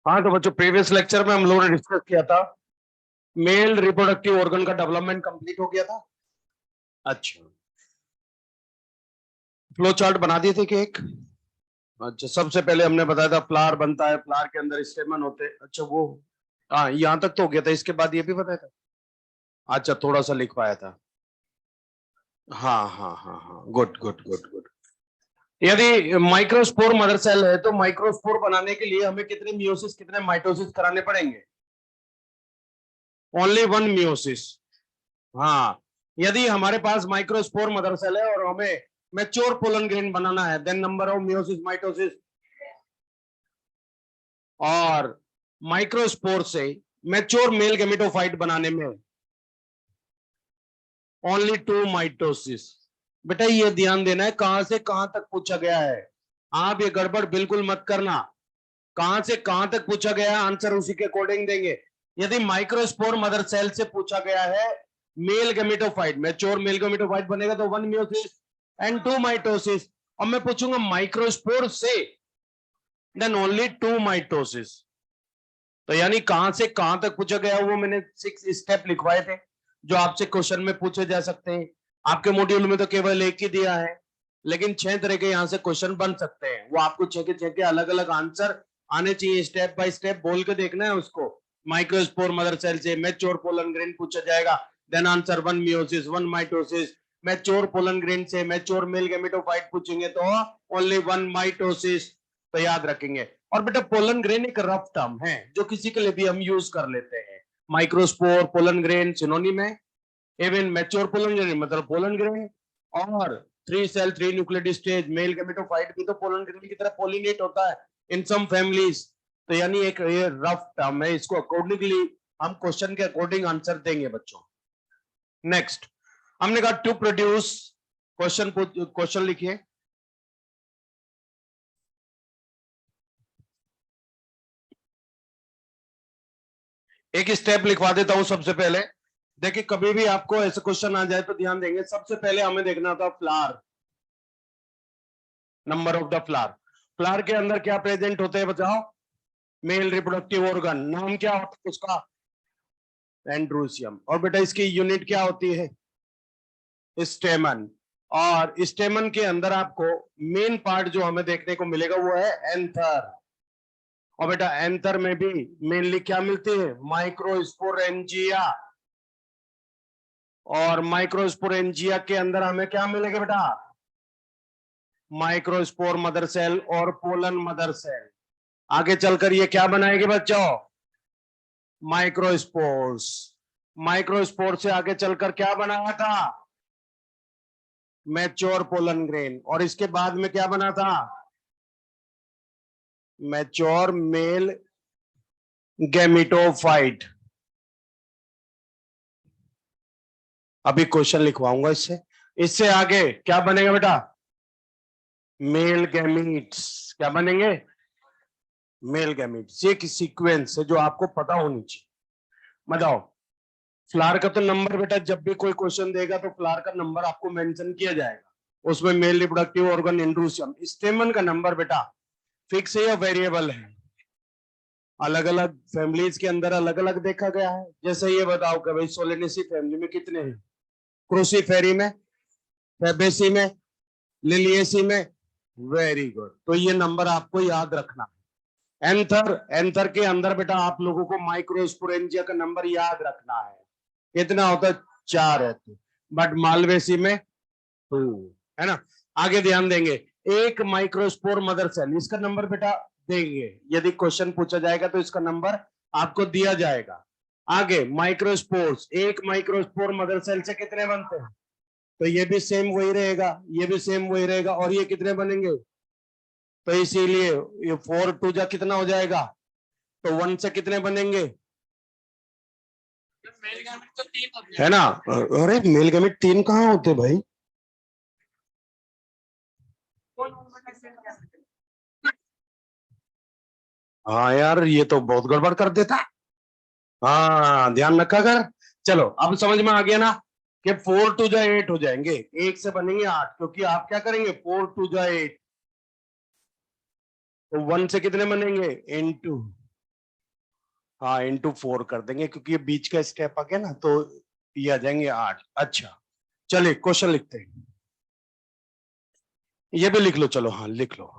हाँ तो बच्चों, प्रीवियस लेक्चर में हम लोगों ने डिस्कस किया था, मेल रिप्रोडक्टिव ऑर्गन का डेवलपमेंट कंप्लीट हो गया था। अच्छा, फ्लो चार्ट बना दिए थे कि एक? अच्छा, सबसे पहले हमने बताया था फ्लावर बनता है, फ्लावर के अंदर स्टेमन होते हैं। अच्छा वो, हाँ यहाँ तक तो हो गया था, इसके बाद ये भी बताया था। अच्छा, थोड़ा सा लिख पाया था। हाँ हाँ हाँ हाँ, गुड गुड गुड गुड। यदि माइक्रोस्पोर मदर सेल है तो माइक्रोस्पोर बनाने के लिए हमें कितने मियोसिस कितने माइटोसिस कराने पड़ेंगे? Only one meiosis. हाँ, यदि हमारे पास माइक्रोस्पोर मदर सेल है और हमें मैच्योर पोलन ग्रेन बनाना है, then number of meiosis mitosis, और माइक्रोस्पोर से मैच्योर मेल गेमेटोफाइट बनाने में ओनली टू माइटोसिस। बेटा ये ध्यान देना है कहां से कहां तक पूछा गया है, आप ये गड़बड़ बिल्कुल मत करना। कहां से कहां तक पूछा गया है, आंसर उसी के अकॉर्डिंग देंगे। यदि माइक्रोस्पोर मदर सेल से पूछा गया है male gametophyte, mature male gametophyte बनेगा तो one meiosis and two mitosis. और मैं पूछूंगा माइक्रोस्पोर से, देन ओनली टू माइटोसिस। तो यानी कहां से कहां तक पूछा गया वो मैंने 6 स्टेप लिखवाए थे, जो आपसे क्वेश्चन में पूछे जा सकते हैं। आपके मॉड्यूल में तो केवल एक ही दिया है, लेकिन 6 तरह के यहां से क्वेश्चन बन सकते हैं। वो आपको 6 के अलग अलग आंसर आने चाहिए, स्टेप बाय स्टेप बोल के देखना है उसको। माइक्रोस्पोर मदर सेल से मैच्योर पोलन ग्रेन पूछा जाएगा, then answer one meiosis one mitosis. Mature pollen grain से मैच्योर मेल गेमेटोफाइट पूछेंगे तो ओनली वन माइटोसिस। तो याद रखेंगे। और बेटा पोलन ग्रेन एक रफ टर्म है जो किसी के लिए भी हम यूज कर लेते हैं। माइक्रोस्पोर पोलन ग्रेन सिनोनिम है, इवन मैच्योर पोलन ग्रेन मतलब पोलन ग्रेन। और 3 cell 3 nucleate stage male gametophyte भी तो पोलन ग्रेन की तरह पोलिनेट होता है इन सम फैमिलीज। तो यानी एक ये रफ टर्म है, इसको अकॉर्डिंगली हम क्वेश्चन के अकॉर्डिंग आंसर देंगे बच्चों। नेक्स्ट, हमने कहा टू प्रोड्यूस, क्वेश्चन लिखिए। एक स्टेप लिखवा देता हूं सबसे पहले। देखिए कभी भी आपको ऐसे क्वेश्चन आ जाए तो ध्यान देंगे, सबसे पहले हमें देखना था flower, number of the flower. Flower के अंदर क्या प्रेजेंट होते हैं बताओ? मेल रिप्रोडक्टिव ऑर्गन, नाम क्या होता है उसका? एंड्रोसियम। और बेटा इसकी यूनिट क्या होती है? स्टेमन। और स्टेमन के अंदर आपको मेन पार्ट जो हमें देखने को मिलेगा वो है एंथर। और बेटा एंथर में भी मेनली क्या मिलती है? माइक्रोस्पोरेंजिया। और माइक्रोस्पोरेंजिया के अंदर हमें क्या मिलेगा बेटा? माइक्रोस्पोर मदर सेल और पोलन मदर सेल। आगे चलकर ये क्या बनाएगी बच्चों? माइक्रोस्पोर्स। माइक्रोस्पोर से आगे चलकर क्या बनाया था? Mature pollen grain. और इसके बाद में क्या बना था? Mature male gametophyte. अभी क्वेश्चन लिखवाऊंगा इससे। इससे आगे क्या बनेगा बेटा? Male gametes. क्या बनेंगे? Male gametes. ये एक सीक्वेंस है जो आपको पता होनी चाहिए। बताओ, फ्लावर का तो नंबर बेटा जब भी कोई क्वेश्चन देगा तो फ्लावर का नंबर आपको मेंशन किया जाएगा, उसमें मेल रिप्रोडक्टिव ऑर्गन एंड्रोसियम। स्टेमन का नंबर बेटा फिक्स है या वेरिएबल है? अलग अलग फैमिलीज के अंदर अलग अलग देखा गया है। जैसे ये बताओ कि भाई सोलेनेसी फैमिली में कितने हैं? क्रूसीफेरी में, फैबेसी में, लिलिएसी में। वेरी गुड, तो ये नंबर आपको याद रखना है। एंथर, एंथर के अंदर बेटा आप लोगों को माइक्रोस्पोरेंजिया का नंबर याद रखना है। कितना होता है? 4 है। बट मालवेसी में 2 है ना। आगे ध्यान देंगे, एक माइक्रोस्पोर मदर सेल, इसका नंबर बेटा देंगे। यदि क्वेश्चन पूछा जाएगा तो इसका नंबर आपको दिया जाएगा। आगे माइक्रोस्पोर्स, एक माइक्रोस्पोर मदर सेल से कितने बनते हैं? तो ये भी सेम वही रहेगा, ये भी सेम वही रहेगा। और ये कितने बनेंगे? तो इसीलिए ये 4 2 जा कितना हो जाएगा? तो 1 से कितने बनेंगे? है ना। अरे मेल गैमेट 3 कहाँ होते भाई? हाँ यार, ये तो बहुत गड़बड़ कर देता है। हाँ ध्यान रखा कर। चलो अब समझ में आ गया ना कि 4 2 जा 8 हो जाएंगे, एक से बनेंगे 8, क्योंकि आप क्या करेंगे 4 2 जा 8। तो 1 से कितने बनेंगे? इनटू हाँ इंटू 4 कर देंगे क्योंकि ये बीच का स्टेप आ गया ना, तो ये आ जाएंगे 8। अच्छा चलिए क्वेश्चन लिखते हैं, ये भी लिख लो, चलो हाँ लिख लो।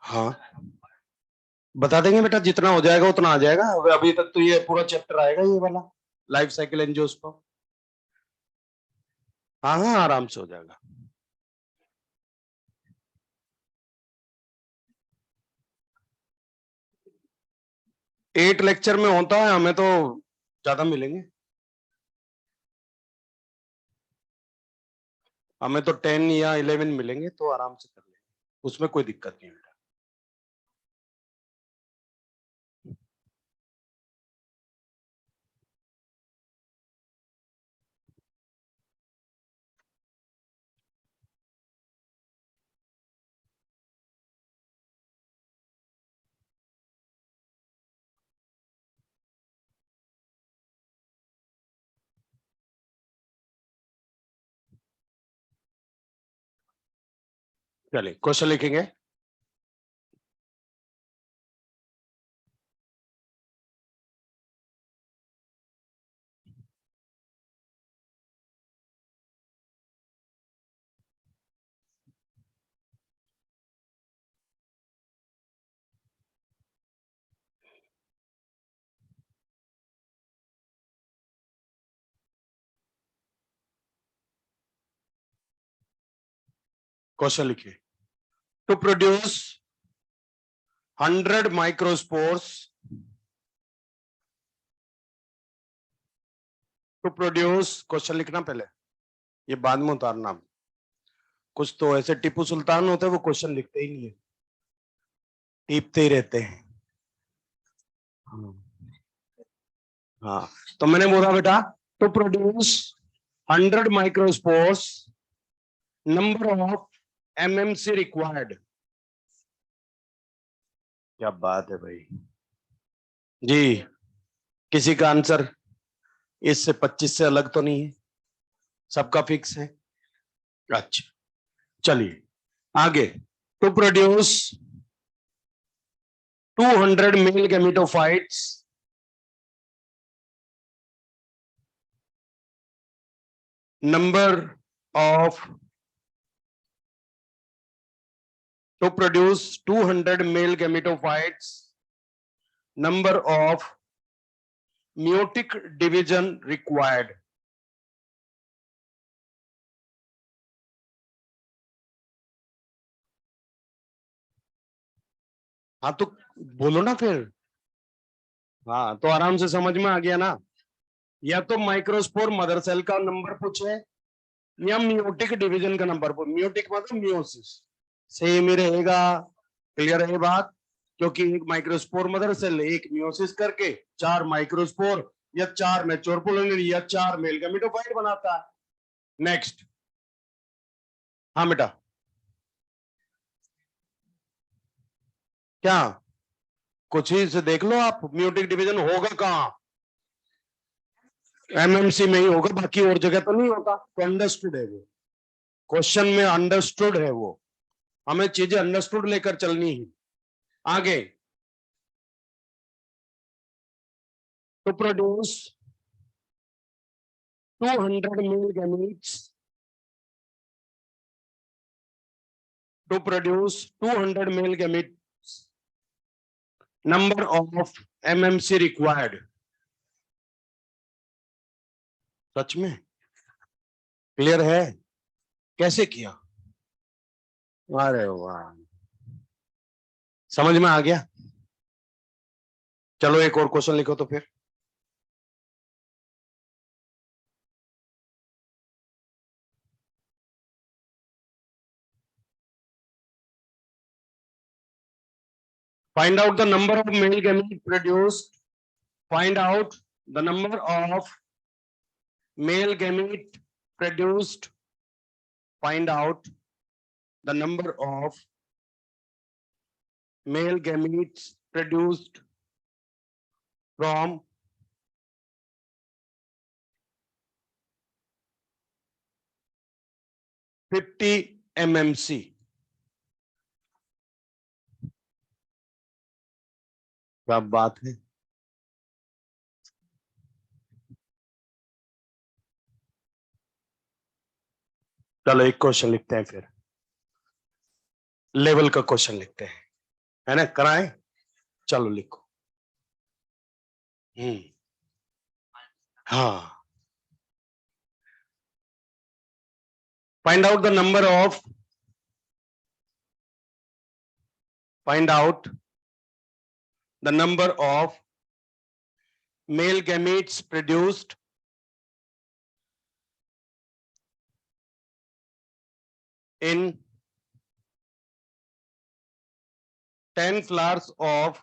हाँ बता देंगे बेटा, जितना हो जाएगा उतना आ जाएगा। अभी तक तो ये पूरा चैप्टर आएगा ये वाला, लाइफ साइकिल एंजियोस्पर्म। हाँ हाँ आराम से हो जाएगा। 8 लेक्चर में होता है, हमें तो ज्यादा मिलेंगे। हमें तो 10 या 11 मिलेंगे, तो आराम से कर लेंगे, उसमें कोई दिक्कत नहीं है। चलिए क्वेश्चन लिखेंगे। क्वेश्चन लिखिए। To produce 100 microspores, to produce, question लिखना पहले, ये बाद में उतारना। कुछ तो ऐसे टीपू सुल्तान होते हैं, वो क्वेश्चन लिखते ही नहीं है, टीपते ही रहते हैं। हाँ तो मैंने बोला बेटा, to produce 100 microspores, number of MMC required. क्या बात है भाई जी, किसी का आंसर इससे 25 से अलग तो नहीं है, सबका फिक्स है। अच्छा चलिए आगे। To produce 200 male gametophytes, number of, to produce 200 male gametophytes, number of meiotic division required। हाँ तो बोलो ना फिर। हाँ तो आराम से समझ में आ गया ना, या तो माइक्रोस्पोर मदर सेल का नंबर पूछे, या मियोटिक डिवीजन का नंबर पूछे। मियोटिक मतलब मियोसिस, सेम ही रहेगा। क्लियर है बात, क्योंकि एक माइक्रोस्पोर मदर सेल, एक मियोसिस करके 4 माइक्रोस्पोर या 4 मैच्योर पोलिनरी या 4 मेल गैमेटोफाइट बनाता है। नेक्स्ट। हाँ बेटा क्या, कुछ ही से देख लो आप, म्यूटिक डिवीजन होगा कहाँ, एमएमसी में ही होगा, बाकी और जगह तो नहीं होता। तो अंडरस्टूड है वो, क्वेश्चन में अंडरस्टूड है वो, हमें चीजें अंडरस्टूड लेकर चलनी है। आगे। To produce 200 male gametes, to produce 200 male gametes, number of MMC required. सच में क्लियर है, कैसे किया, अरे वाह, समझ में आ गया। चलो एक और क्वेश्चन लिखो तो फिर। Find out the number of male gamete produced. Find out the number of male gamete produced find out the number of male gametes produced from 50 mmc. क्या बात है। चलो एक क्वेश्चन लिखते हैं, फिर लेवल का क्वेश्चन लिखते हैं, है ना, कराएं। चलो लिखो। हाँ, find out the number of male gametes produced in 10 flowers of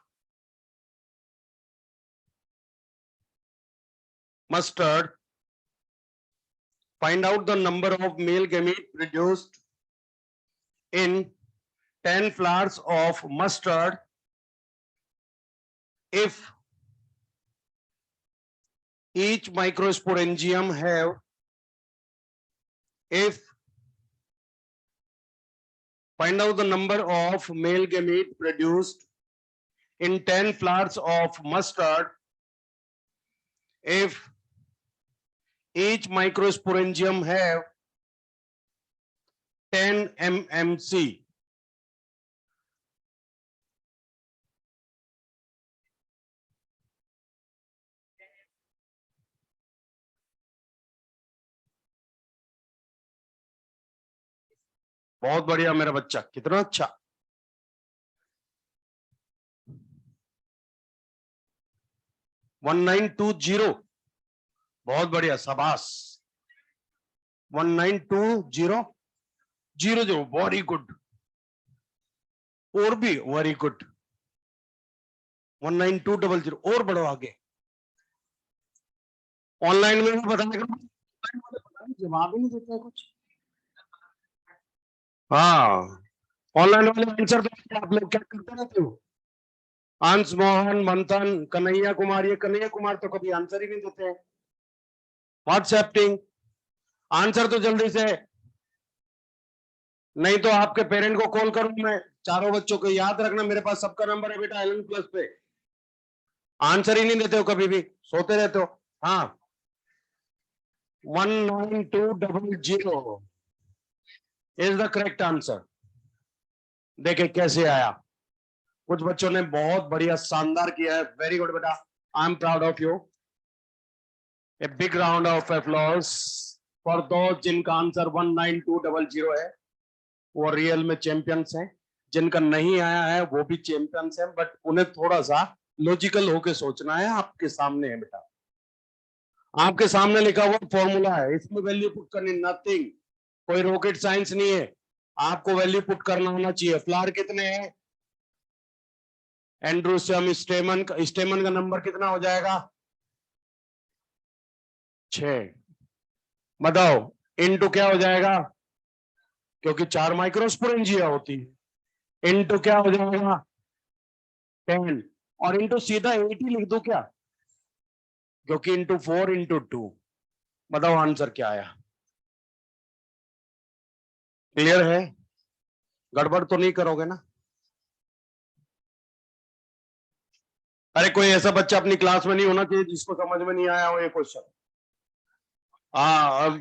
mustard. Find out the number of male gametes produced in 10 flowers of mustard if each microsporangium have find out the number of male gamete produced in 10 flowers of mustard if each microsporangium have 10 mmc. बहुत बढ़िया मेरा बच्चा, कितना अच्छा। One 1920, बहुत बढ़िया, शाबाश। 1920 00, very good, और भी वेरी गुड। 19200 और बढ़ो आगे। ऑनलाइन में भी बताएगा, जवाब ही नहीं देते कुछ। हाँ, ऑनलाइन वाले आंसर तो आप लोग क्या करते रहते हो। अंश, मोहन, मंथन, कन्हैया कुमार, ये कन्हैया कुमार तो कभी आंसर ही नहीं देते हैं। व्हाट्सएपिंग आंसर तो जल्दी से, नहीं तो आपके पेरेंट को कॉल करूं मैं। चारों बच्चों को याद रखना, मेरे पास सबका नंबर है बेटा एलन प्लस पे। आंसर ही नहीं देते हो कभी भी, सोते रहते हो। हाँ, 19200 इज द करेक्ट आंसर। देखे कैसे आया, कुछ बच्चों ने बहुत बढ़िया शानदार किया है, वेरी गुड बेटा, I am proud of you. A big round of applause for दोस्त जिनका आंसर 19200 है, वो रियल में चैंपियंस हैं। जिनका नहीं आया है वो भी चैंपियंस हैं, बट उन्हें थोड़ा सा लॉजिकल होके सोचना है। आपके सामने है बेटा, आपके सामने लिखा हुआ फॉर्मूला है, इसमें वैल्यू पुट करनी, नथिंग, कोई रॉकेट साइंस नहीं है। आपको वैल्यू पुट करना होना चाहिए। फ्लावर कितने हैं, एंड्रोसियम स्टेमन का नंबर कितना हो जाएगा, 6। बताओ इनटू क्या हो जाएगा, क्योंकि 4 माइक्रोस्पोरेंजिया होती है, इनटू क्या हो जाएगा 10, और इनटू सीधा 80 लिख दो क्या, क्योंकि इंटू 4 इंटू 2। बताओ आंसर क्या आया। क्लियर है, गड़बड़ तो नहीं करोगे ना। अरे कोई ऐसा बच्चा अपनी क्लास में नहीं होना चाहिए जिसको समझ में नहीं आया हो ये क्वेश्चन। हाँ, अब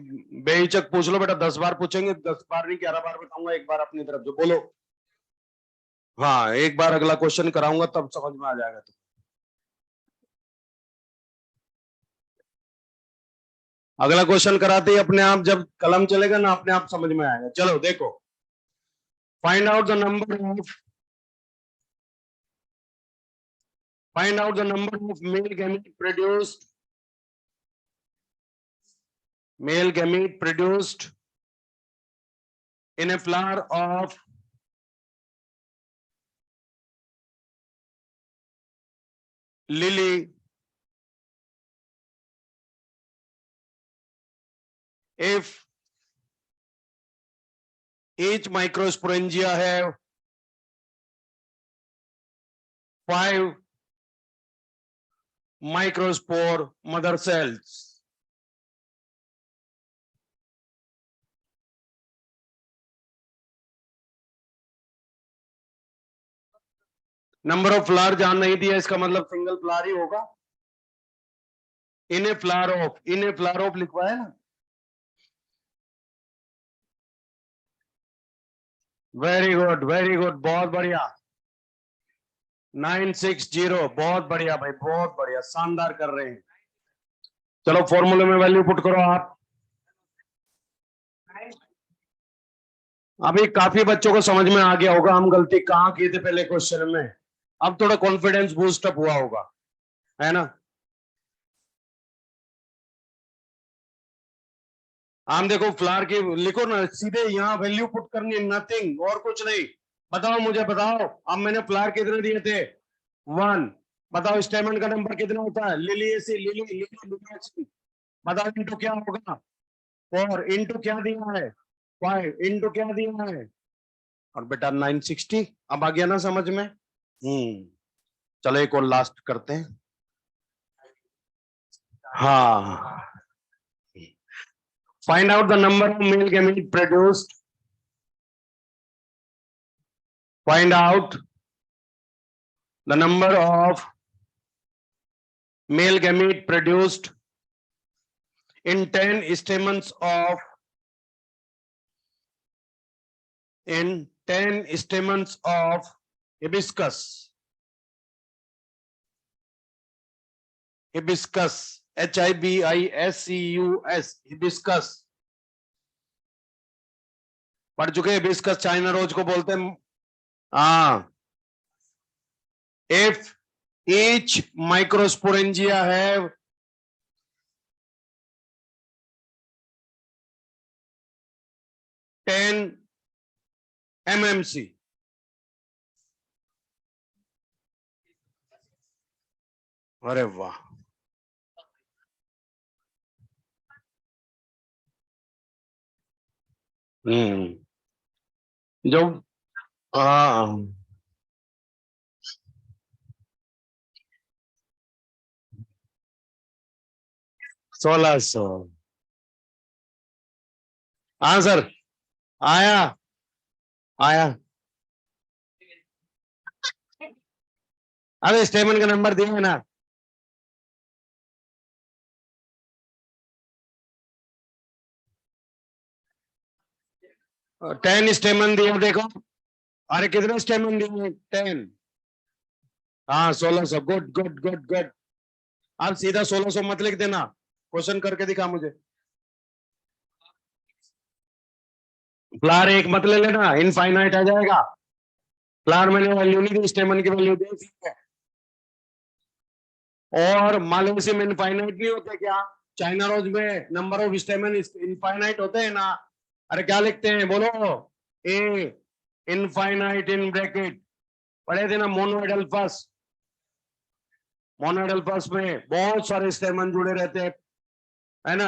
बेहिचक पूछ लो बेटा, 10 बार पूछेंगे, 10 बार नहीं 11 बार बताऊंगा, एक बार अपनी तरफ जो बोलो। हाँ, एक बार अगला क्वेश्चन कराऊंगा तब समझ में आ जाएगा। तो अगला क्वेश्चन कराते ही अपने आप, जब कलम चलेगा ना, अपने आप समझ में आएगा। चलो देखो, find out the number of male gamete produced in a flower of lily if Each microsporangia have 5 microspore mother cells. Number of flower जान नहीं दिया, इसका मतलब सिंगल फ्लावर ही होगा। इन ए फ्लावर ऑफ लिखवाया ना। वेरी गुड, बहुत बढ़िया। 960, बहुत बढ़िया भाई, बहुत बढ़िया, शानदार कर रहे हैं। चलो फॉर्मूले में वैल्यू पुट करो आप। अभी काफी बच्चों को समझ में आ गया होगा हम गलती कहाँ की थी पहले क्वेश्चन में। अब थोड़ा कॉन्फिडेंस बूस्ट अप हुआ होगा, है ना। हम देखो फ्लावर की लिखो ना, सीधे यहाँ वैल्यू पुट करनी, नथिंग और कुछ नहीं। बताओ मुझे, बताओ। अब मैंने फ्लावर कितने दिए थे? 1। बताओ स्टेमन का नंबर कितना होता है? लिलियसी। बताओ इंटू क्या होगा? 4। इंटू क्या दिया है? 5। इंटू क्या दिया है? और बेटा 960। अब आ गया ना समझ में? चलो एक और लास्ट करते हैं। हाँ, find out the number of male gamete produced. Find out the number of male gamete produced in 10 stamens of hibiscus. Hibiscus, HIBISCUS, hibiscus। पढ़ चुके हिबिस्कस, चाइना रोज को बोलते हैं। हाँ, if each microsporangia have 10 mmc, अरे वाह, जो, हाँ 1600। हाँ सर, आया आया। अरे स्टेमन का नंबर दिया है ना। 10 स्टेमन दिया, देखो। अरे कितने स्टेमन दिए? 10। हाँ 1600। गुड। अब सीधा 1600 मत लिख देना, क्वेश्चन करके दिखा मुझे। फ्लावर एक मत ले लेना, इनफाइनाइट आ जाएगा। फ्लावर मैंने वैल्यू नहीं दी, स्टेमन की वैल्यू दी है। और मालूसी में इनफाइनाइट नहीं होते क्या? चाइना रोज में नंबर ऑफ स्टेमन इनफाइनाइट होते हैं ना। अरे क्या लिखते हैं बोलो? ए इनफाइनाइट इन ब्रैकेट। पढ़े थे ना मोनोइडल्फस। मोनोइडल्फस में बहुत सारे स्टेमन जुड़े रहते हैं, है ना।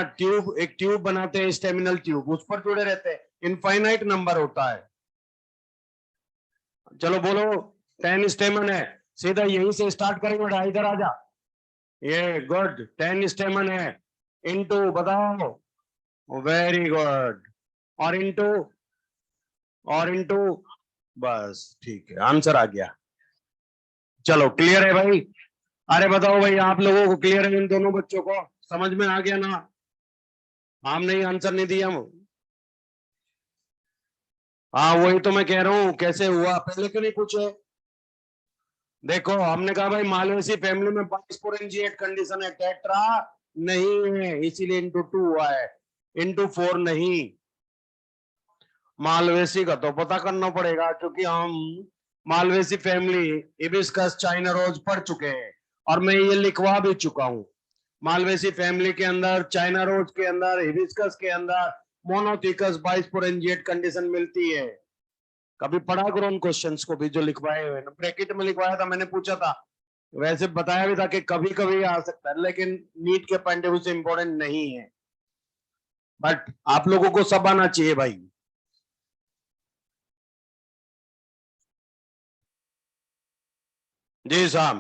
एक ट्यूब बनाते हैं, स्टेमिनल ट्यूब, उस पर जुड़े रहते हैं। इनफाइनाइट नंबर होता है। चलो बोलो, 10 स्टेमन है, सीधा यहीं से स्टार्ट करेंगे। इधर आ जा। ये गुड, 10 स्टेमन है, इनटू बताओ। Very good. और इनटू, और इनटू, बस ठीक है, आंसर आ गया। चलो क्लियर है भाई? अरे बताओ भाई, आप लोगों को क्लियर है? इन दोनों बच्चों को समझ में आ गया ना? हमने ही आंसर नहीं दिया। हाँ वही तो मैं कह रहा हूँ, कैसे हुआ पहले क्यों नहीं पूछे? देखो हमने कहा भाई मालवेसी फैमिली में बाइस्पोरेंजिएट कंडीशन है, टेट्रा नहीं है, इसीलिए इंटू 2 हुआ है, इंटू 4 नहीं। मालवेसी का तो पता करना पड़ेगा, क्योंकि हम Malvaceae family hibiscus China rose पढ़ चुके हैं, और मैं ये लिखवा भी चुका हूँ। मालवेसी फैमिली के अंदर, चाइना रोज के अंदर, हिबिस्कस के अंदर मोनोथिकस बाइस्पोरेंजिएट कंडीशन मिलती है। कभी पढ़ा करो उन क्वेश्चंस को भी जो लिखवाए हुए, ब्रैकेट में लिखवाया था, मैंने पूछा था। वैसे बताया भी था कि कभी कभी आ सकता है, लेकिन नीट के पॉइंट ऑफ व्यू से इंपॉर्टेंट नहीं है। बट आप लोगों को सब आना चाहिए भाई। जी साहब,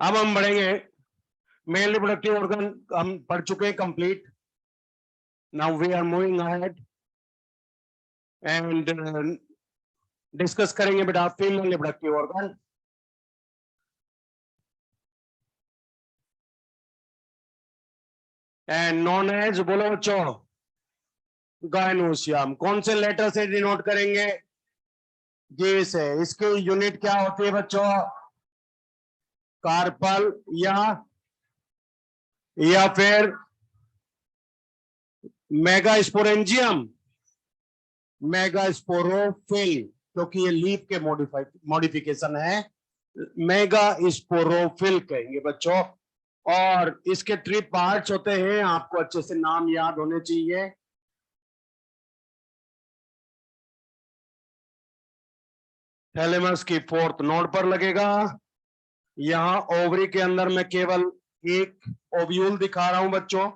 अब हम बढ़ेंगे। मेल रिप्रोडक्टिव ऑर्गन हम पढ़ चुके हैं complete. Now we are moving ahead and discuss करेंगे बेटा female reproductive organ. And known as, बोलो बच्चों, गायनोसियम। कौन से लेटर से डिनोट करेंगे? जी से। इसकी यूनिट क्या होती है बच्चों? कार्पल या फिर मेगास्पोरेंजियम, मेगास्पोरोफिल, क्योंकि ये लीफ के मॉडिफिकेशन है, मेगास्पोरोफिल कहेंगे बच्चों। और इसके 3 पार्ट्स होते हैं, आपको अच्छे से नाम याद होने चाहिए। थैलेमस की 4th नोड पर लगेगा। यहां ओवरी के अंदर मैं केवल एक ओव्यूल दिखा रहा हूं बच्चों।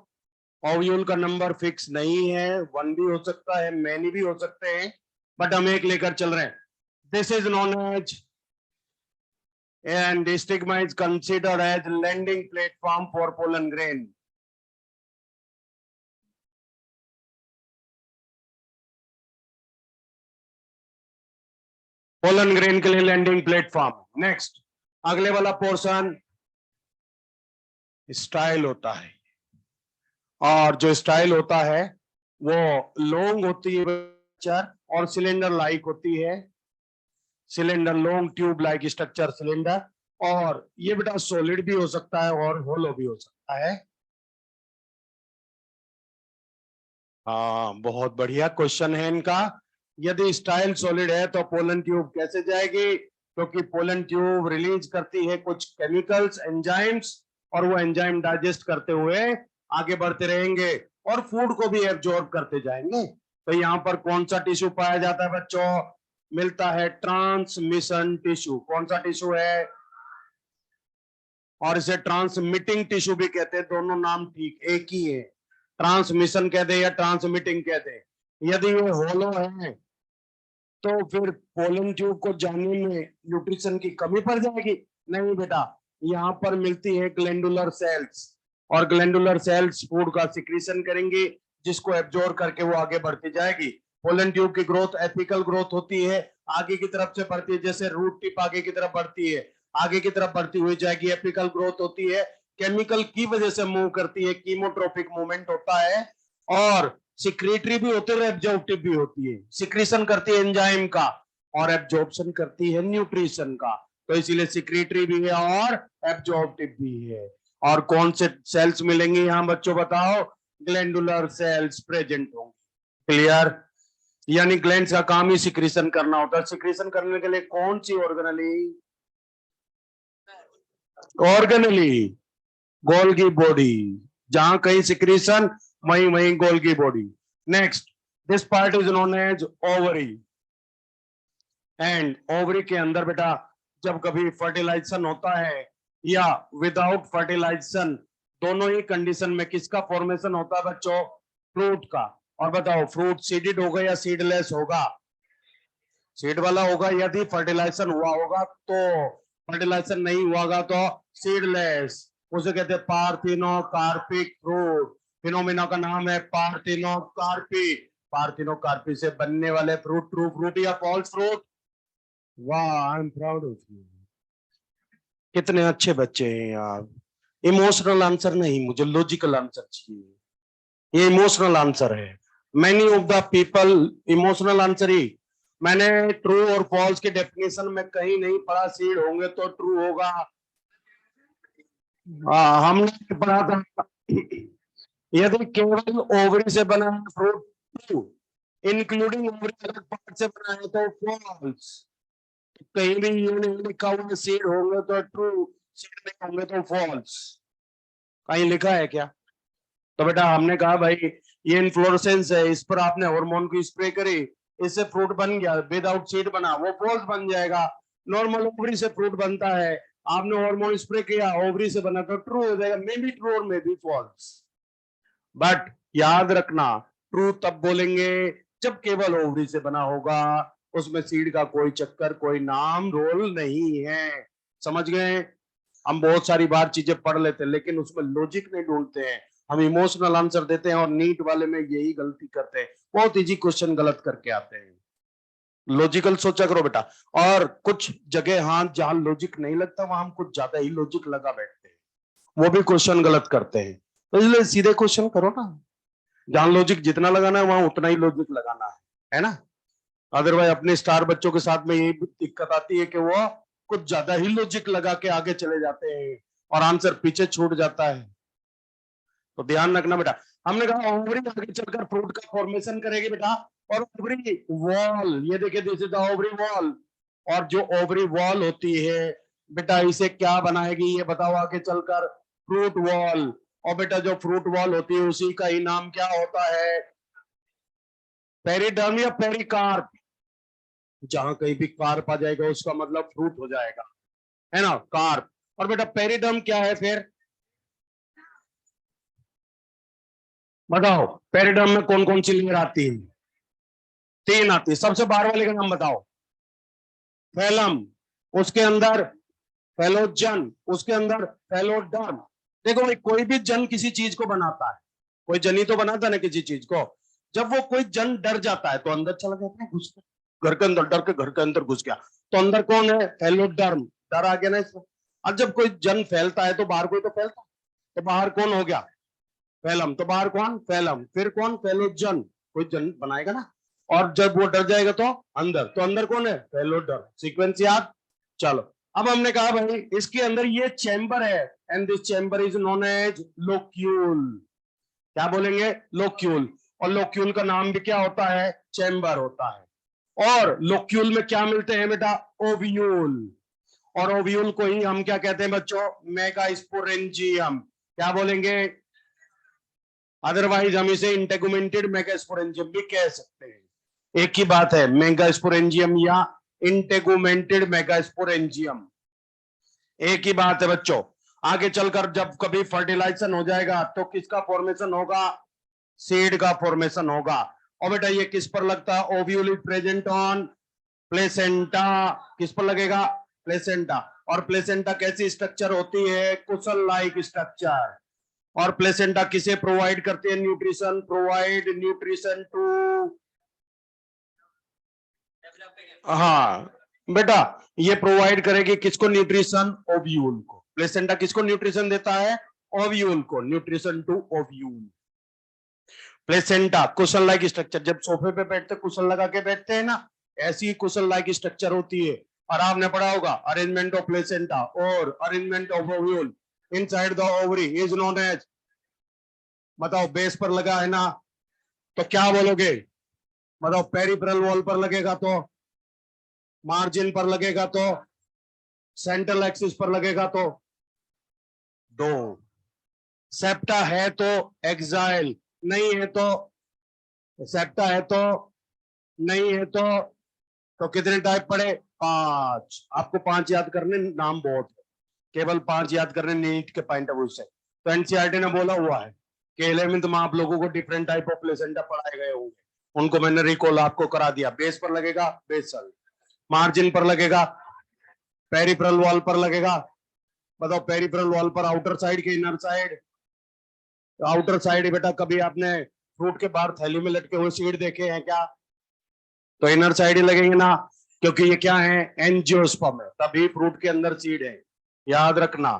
ओव्यूल का नंबर फिक्स नहीं है, 1 भी हो सकता है, मैनी भी हो सकते हैं, बट हम एक लेकर चल रहे हैं। This is known as and stigma is considered as landing platform for pollen grain. Pollen grain के लिए लैंडिंग प्लेटफॉर्म। नेक्स्ट, अगले वाला पोर्शन स्टाइल होता है, और जो स्टाइल होता है वो लॉन्ग होती है और सिलेंडर लाइक होती है। Cylinder, long tube like structure cylinder. और ये बेटा सॉलिड भी हो सकता है और होलो भी हो सकता है। हाँ, बहुत बढ़िया क्वेश्चन है इनका। यदि स्टाइल सॉलिड है तो पोलन ट्यूब कैसे जाएगी? क्योंकि पोलन ट्यूब रिलीज करती है कुछ केमिकल्स, एंजाइम्स, और वो एंजाइम डाइजेस्ट करते हुए आगे बढ़ते रहेंगे और फूड को भी एब्जॉर्ब करते जाएंगे। तो यहाँ पर कौन सा टिश्यू पाया जाता है बच्चों? मिलता है ट्रांसमिशन टिश्यू। कौन सा टिश्यू है? और इसे ट्रांसमिटिंग टिश्यू भी कहते हैं, दोनों नाम ठीक एक ही है। ट्रांसमिशन कहते हैं या ट्रांसमिटिंग कहते हैं। यदि ये होलो है तो फिर पोलन ट्यूब को जाने में न्यूट्रिशन की कमी पड़ जाएगी? नहीं बेटा, यहाँ पर मिलती है ग्लैंडुलर सेल्स, और ग्लैंडुलर सेल्स फूड का सिक्रीशन करेंगी, जिसको एब्जॉर्ब करके वो आगे बढ़ती जाएगी। पोलन ट्यूब की ग्रोथ एपिकल ग्रोथ होती है, आगे की तरफ से बढ़ती है, जैसे रूट टिप आगे की तरफ बढ़ती है, आगे की तरफ बढ़ती हुई जाएगी। एपिकल ग्रोथ होती है, केमिकल की वजह से मूव करती है, कीमोट्रोपिक मूवमेंट होता है। और सिक्रेटरी भी होते हैं, एब्जॉर्प्टिव भी होती है। सिक्रीशन करती है एंजाइम का और एब्जॉर्प्शन करती है न्यूट्रिशन का। तो इसीलिए सिक्रेटरी भी है और एब्जॉर्प्टिव भी है। और कौन से सेल्स मिलेंगे यहाँ बच्चों बताओ? ग्लैंडुलर सेल्स प्रेजेंट होंगे। क्लियर? यानी ग्लैंड्स का काम ही सिक्रीशन करना होता है। सिक्रीशन करने के लिए कौन सी ऑर्गेनली? Organelle Golgi body. जहां कहीं सिक्रीशन, वहीं वहीं Golgi body. Next, this part is known as ovary. And ovary के अंदर बेटा जब कभी फर्टिलाइजेशन होता है या विदाउट फर्टिलाइजेशन, दोनों ही कंडीशन में किसका फॉर्मेशन होता है बच्चों? फ्रूट का। और बताओ, फ्रूट सीडेड होगा या सीडलेस होगा? सीड वाला होगा यदि फर्टिलाइजेशन हुआ होगा तो। फर्टिलाइजेशन नहीं हुआ होगा तो सीडलेस। उसे कहते हैं पार्थिनोकार्पिक फ्रूट। फिनोमिना का नाम है पार्थिनोकार्पी। पार्थिनोकार्पी से बनने वाले फ्रूट ट्रू फ्रूट या फॉल्स फ्रूट? वाह, I am proud of you. कितने अच्छे बच्चे हैं यार। इमोशनल आंसर नहीं, मुझे लॉजिकल आंसर चाहिए। ये इमोशनल आंसर है। Many of the people emotional answer ही। मैंने ट्रू और फॉल्स की डेफिनेशन में कहीं नहीं पढ़ा सीड होंगे तो ट्रू होगा। हमने पढ़ा था यदि केवल ओवरी से बना है फ्रूट ट्रू, इंक्लूडिंग ओवरी अलग पार्ट से बना है तो फॉल्स। कहीं भी ये नहीं लिखा हुआ सीड होंगे तो ट्रू, सीड नहीं होंगे तो फॉल्स। कहीं लिखा है क्या? तो बेटा हमने कहा भाई ये इन्फ्लोरेसेंस है, इस पर आपने हार्मोन की स्प्रे करी, इससे फ्रूट बन गया, विदाउट सीड बना, वो फॉल्स बन जाएगा। नॉर्मल ओवरी से फ्रूट बनता है, आपने हार्मोन स्प्रे किया, ओवरी से बना तो ट्रू हो जाएगा। मे बी ट्रू और मे बी फॉल्स। बट याद रखना, ट्रू तब बोलेंगे जब केवल ओवरी से बना होगा, उसमें सीड का कोई चक्कर, कोई नाम रोल नहीं है। समझ गए? हम बहुत सारी बार चीजें पढ़ लेते हैं लेकिन उसमें लॉजिक नहीं ढूंढते हैं, हम इमोशनल आंसर देते हैं और नीट वाले में यही गलती करते हैं, बहुत इजी क्वेश्चन गलत करके आते हैं। लॉजिकल सोचा करो बेटा। और कुछ जगह हाँ जहां लॉजिक नहीं लगता वहां हम कुछ ज्यादा ही लॉजिक लगा बैठते हैं, वो भी क्वेश्चन गलत करते हैं। तो इसलिए सीधे क्वेश्चन करो ना, जहां लॉजिक जितना लगाना है वहां उतना ही लॉजिक लगाना है ना। अदरवाइज अपने स्टार बच्चों के साथ में यही दिक्कत आती है कि वो कुछ ज्यादा ही लॉजिक लगा के आगे चले जाते हैं और आंसर पीछे छूट जाता है। तो ध्यान रखना बेटा। हमने कहा ओवरी आगे चलकर फ्रूट का फॉर्मेशन करेगी बेटा, और ओवरी वॉल, ये देखिए this is the ovary wall, और जो ओवरी वॉल होती है बेटा इसे क्या बनाएगी ये बताओ आगे चलकर, फ्रूट वॉल। और बेटा जो फ्रूट वॉल होती है उसी का ही नाम क्या होता है, पेरिडर्म या पेरिकार्प। जहां कहीं भी कार्प आ जाएगा उसका मतलब फ्रूट हो जाएगा, है ना, कार्प। और बेटा पेरिडर्म क्या है फिर, बताओ पेरिडर्म में कौन कौन सी लेयर आती है, तीन आती है। सबसे बाहर वाले का नाम बताओ, फैलम, उसके अंदर फैलोजन, उसके अंदर फैलोडर्म। देखो भाई कोई भी जन किसी चीज को बनाता है, कोई जन ही तो बनाता है ना किसी चीज को। जब वो कोई जन डर जाता है तो अंदर चला जाता है, घुस घर के अंदर, डर के घर के अंदर घुस गया, तो अंदर कौन है, फैलोडर्म, डर आ गया ना इसमें। अब जब कोई जन फैलता है तो बाहर कोई तो फैलता है, तो बाहर कौन हो गया, फैलम, तो बाहर कौन, फैलम, फिर कौन, फैलोजन, कोई जन बनाएगा ना। और जब वो डर जाएगा तो अंदर, तो अंदर कौन है, फैलोडर्म। सीक्वेंस याद, चलो। अब हमने कहा भाई इसके अंदर ये चैम्बर है, and this chamber is known as locule. क्या बोलेंगे, लोक्यूल। और लोक्यूल का नाम भी क्या होता है, चैम्बर होता है। और लोक्यूल में क्या मिलते हैं बेटा, ओव्यूल। और ओव्यूल को ही हम क्या कहते हैं बच्चों, मेगास्पोरेंजियम। क्या बोलेंगे, अदरवाइज हम इसे इंटेगुमेंटेड मेगास्पोरेंजियम भी कह सकते हैं, एक ही बात है, मेगास्पोरेंजियम या इंटेगुमेंटेड मेगास्पोरेंजियम, एक ही बात है बच्चों। आगे चलकर जब कभी फर्टिलाइजेशन हो जाएगा तो किसका फॉर्मेशन होगा, सीड का फॉर्मेशन होगा। और बेटा ये किस पर लगता है, ovule is present on placenta, किस पर लगेगा, प्लेसेंटा। और प्लेसेंटा कैसी स्ट्रक्चर होती है, कुशल लाइक स्ट्रक्चर। और प्लेसेंटा किसे प्रोवाइड करती है, न्यूट्रिशन, प्रोवाइड न्यूट्रिशन टू, हाँ बेटा ये प्रोवाइड करेगी किसको, न्यूट्रिशन, ओव्यूल को। प्लेसेंटा किसको न्यूट्रिशन देता है, ओव्यूल को, nutrition to ovule. Placenta cushion like structure, जब सोफे पे बैठते कुशल लगा के बैठते हैं ना, ऐसी कुशल लाइक स्ट्रक्चर होती है। और आपने पढ़ा होगा अरेंजमेंट ऑफ प्लेसेंटा और arrangement of ovule inside the ovary is known as, बताओ बेस पर लगा है ना, तो क्या बोलोगे, बताओ पेरिफेरल वॉल पर लगेगा तो, मार्जिन पर लगेगा तो, सेंट्रल एक्सिस पर लगेगा तो, दो। सेप्टा है तो एक्साइल, नहीं है तो, सेप्टा है तो, नहीं है तो कितने टाइप पड़े, पांच। आपको पांच याद करने, नाम बहुत है, केवल पांच याद करने नीट के पॉइंट ऑफ व्यू से। तो एनसीईआरटी ने बोला हुआ है कि 11th में आप लोगों को डिफरेंट टाइप ऑफ प्लेसेंटा पढ़ाए गए होंगे, उनको मैंने रिकॉल आपको करा दिया। बेस पर लगेगा बेसल, मार्जिन पर लगेगा, पेरिफेरल वॉल पर लगेगा, बताओ पेरिफेरल वॉल पर आउटर साइड के इनर साइड, आउटर साइड बेटा कभी आपने फ्रूट के बाहर थैली में लटके हुए सीड देखे हैं क्या, तो इनर साइड ही लगेंगे ना, क्योंकि ये क्या है, एंजियोस्पर्म है, तभी फ्रूट के अंदर सीड है, याद रखना।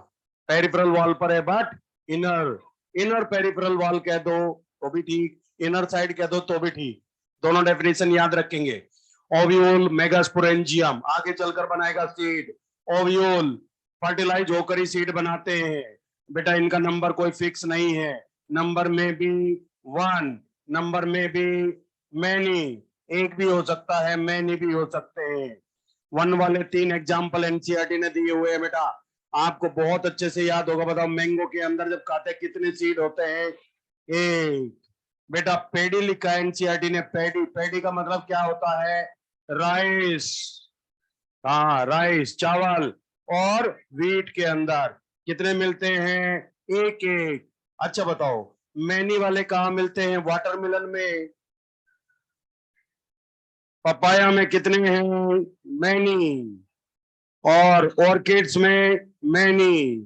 पेरिफेरल वॉल पर है but inner, inner peripheral wall कह दो तो भी ठीक, इनर साइड कह दो तो भी ठीक, दोनों डेफिनेशन याद रखेंगे। ओव्यूल मेगास्पोरेंजियम आगे चलकर बनाएगा सीड, ओव्यूल फर्टिलाइज होकर ही सीड बनाते हैं बेटा, इनका नंबर कोई फिक्स नहीं है, नंबर में भी वन, नंबर में भी मैनी, एक भी हो सकता है, मैनी भी हो सकते हैं। वन वाले तीन एग्जाम्पल एनसीईआरटी ने दिए हुए हैं बेटा, आपको बहुत अच्छे से याद होगा। बताओ मैंगो के अंदर जब खाते हैं कितने सीड होते हैं, एक। बेटा पेडी लिखा है एनसीईआरटी ने, पेडी, पेडी का मतलब क्या होता है, राइस, हाँ राइस चावल। और व्हीट के अंदर कितने मिलते हैं, एक एक। अच्छा बताओ मैनी वाले कहाँ मिलते हैं, वाटरमेलन में, पपाया में कितने हैं, मैनी। और ऑर्किड्स में मैनी।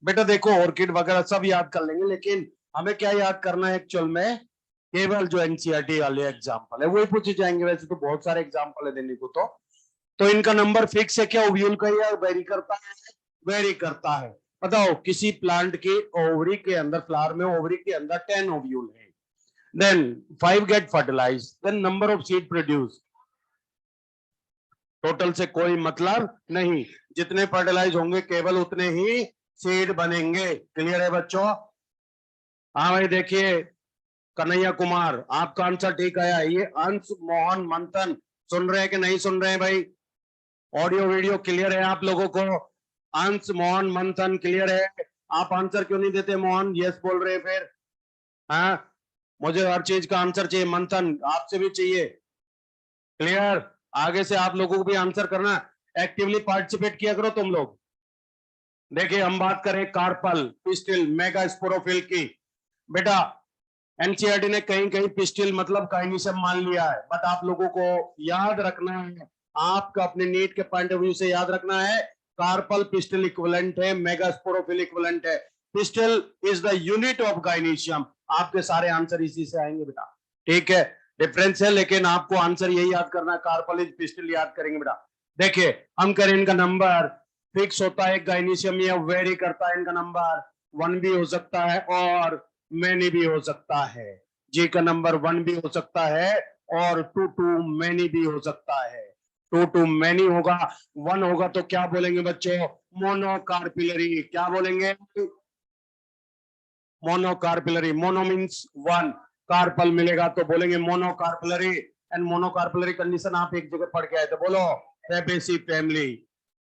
बेटा देखो ऑर्किड वगैरह सब याद कर लेंगे, लेकिन हमें क्या याद करना है एक्चुअल में, केवल जो एनसीईआरटी वाले एग्जाम्पल है वही पूछे जाएंगे। वैसे तो बहुत सारे एग्जाम्पल है देने को, तो इनका नंबर फिक्स है क्या ओव्यूल का, या वेरी करता है? वेरी करता है। बताओ किसी प्लांट के ओवरी के अंदर, फ्लावर में ओवरी के अंदर 10 ओव्यूल है, then 5 get fertilize, then number of seed produce. Total से कोई मतलब नहीं, जितने फर्टिलाइज होंगे केवल उतने ही सीड बनेंगे। क्लियर है बच्चों? हाँ भाई देखिए, कन्हैया कुमार आपका आंसर ठीक आया। ये अंश मोहन मंथन, सुन रहे हैं कि नहीं सुन रहे हैं भाई? ऑडियो वीडियो क्लियर है आप लोगों को? अंश मोहन मंथन क्लियर है? आप आंसर क्यों नहीं देते मोहन, यस बोल रहे हैं फिर? हाँ, मुझे हर चीज का आंसर चाहिए, मंथन आपसे भी चाहिए। क्लियर? आगे से आप लोगों को भी आंसर करना, एक्टिवली पार्टिसिपेट किया करो तुम लोग। देखिए हम बात करें कार्पल, पिस्टिल, मेगा स्पोरोफिल की। बेटा एनसीईआरटी ने कहीं कहीं पिस्टिल मतलब काइनिशियम मान लिया है, बट आप लोगों को याद रखना है, आपका अपने नीट के पॉइंट ऑफ व्यू से याद रखना है, कार्पल पिस्टिल इक्विवेलेंट है, मेगा स्पोरोफिल इक्विवेलेंट है। Pistil is the unit of gynoecium. आपके सारे आंसर इसी से आएंगे बेटा, ठीक है? डिफरेंस है, लेकिन आपको आंसर यही याद करना है, कार्पल इज पिस्टिल याद करेंगे बेटा। देखिए हम करें, इनका नंबर फिक्स होता है गाइनीशियम, या वेरी करता है। इनका नंबर 1 भी हो सकता है और मैनी भी हो सकता है। जी का नंबर 1 भी हो सकता है और 2 मैनी भी हो सकता है। 2 मैनी होगा, 1 होगा तो क्या बोलेंगे बच्चों? मोनोकार्पिलरी। क्या बोलेंगे? मोनोकार्पिलरी। मोनो मीन्स 1, कार्पल मिलेगा तो बोलेंगे मोनोकार्पिलरी। एंड मोनोकार्पिलरी कंडीशन आप एक जगह पढ़ के आए थे, बोलो फैबेसी फैमिली।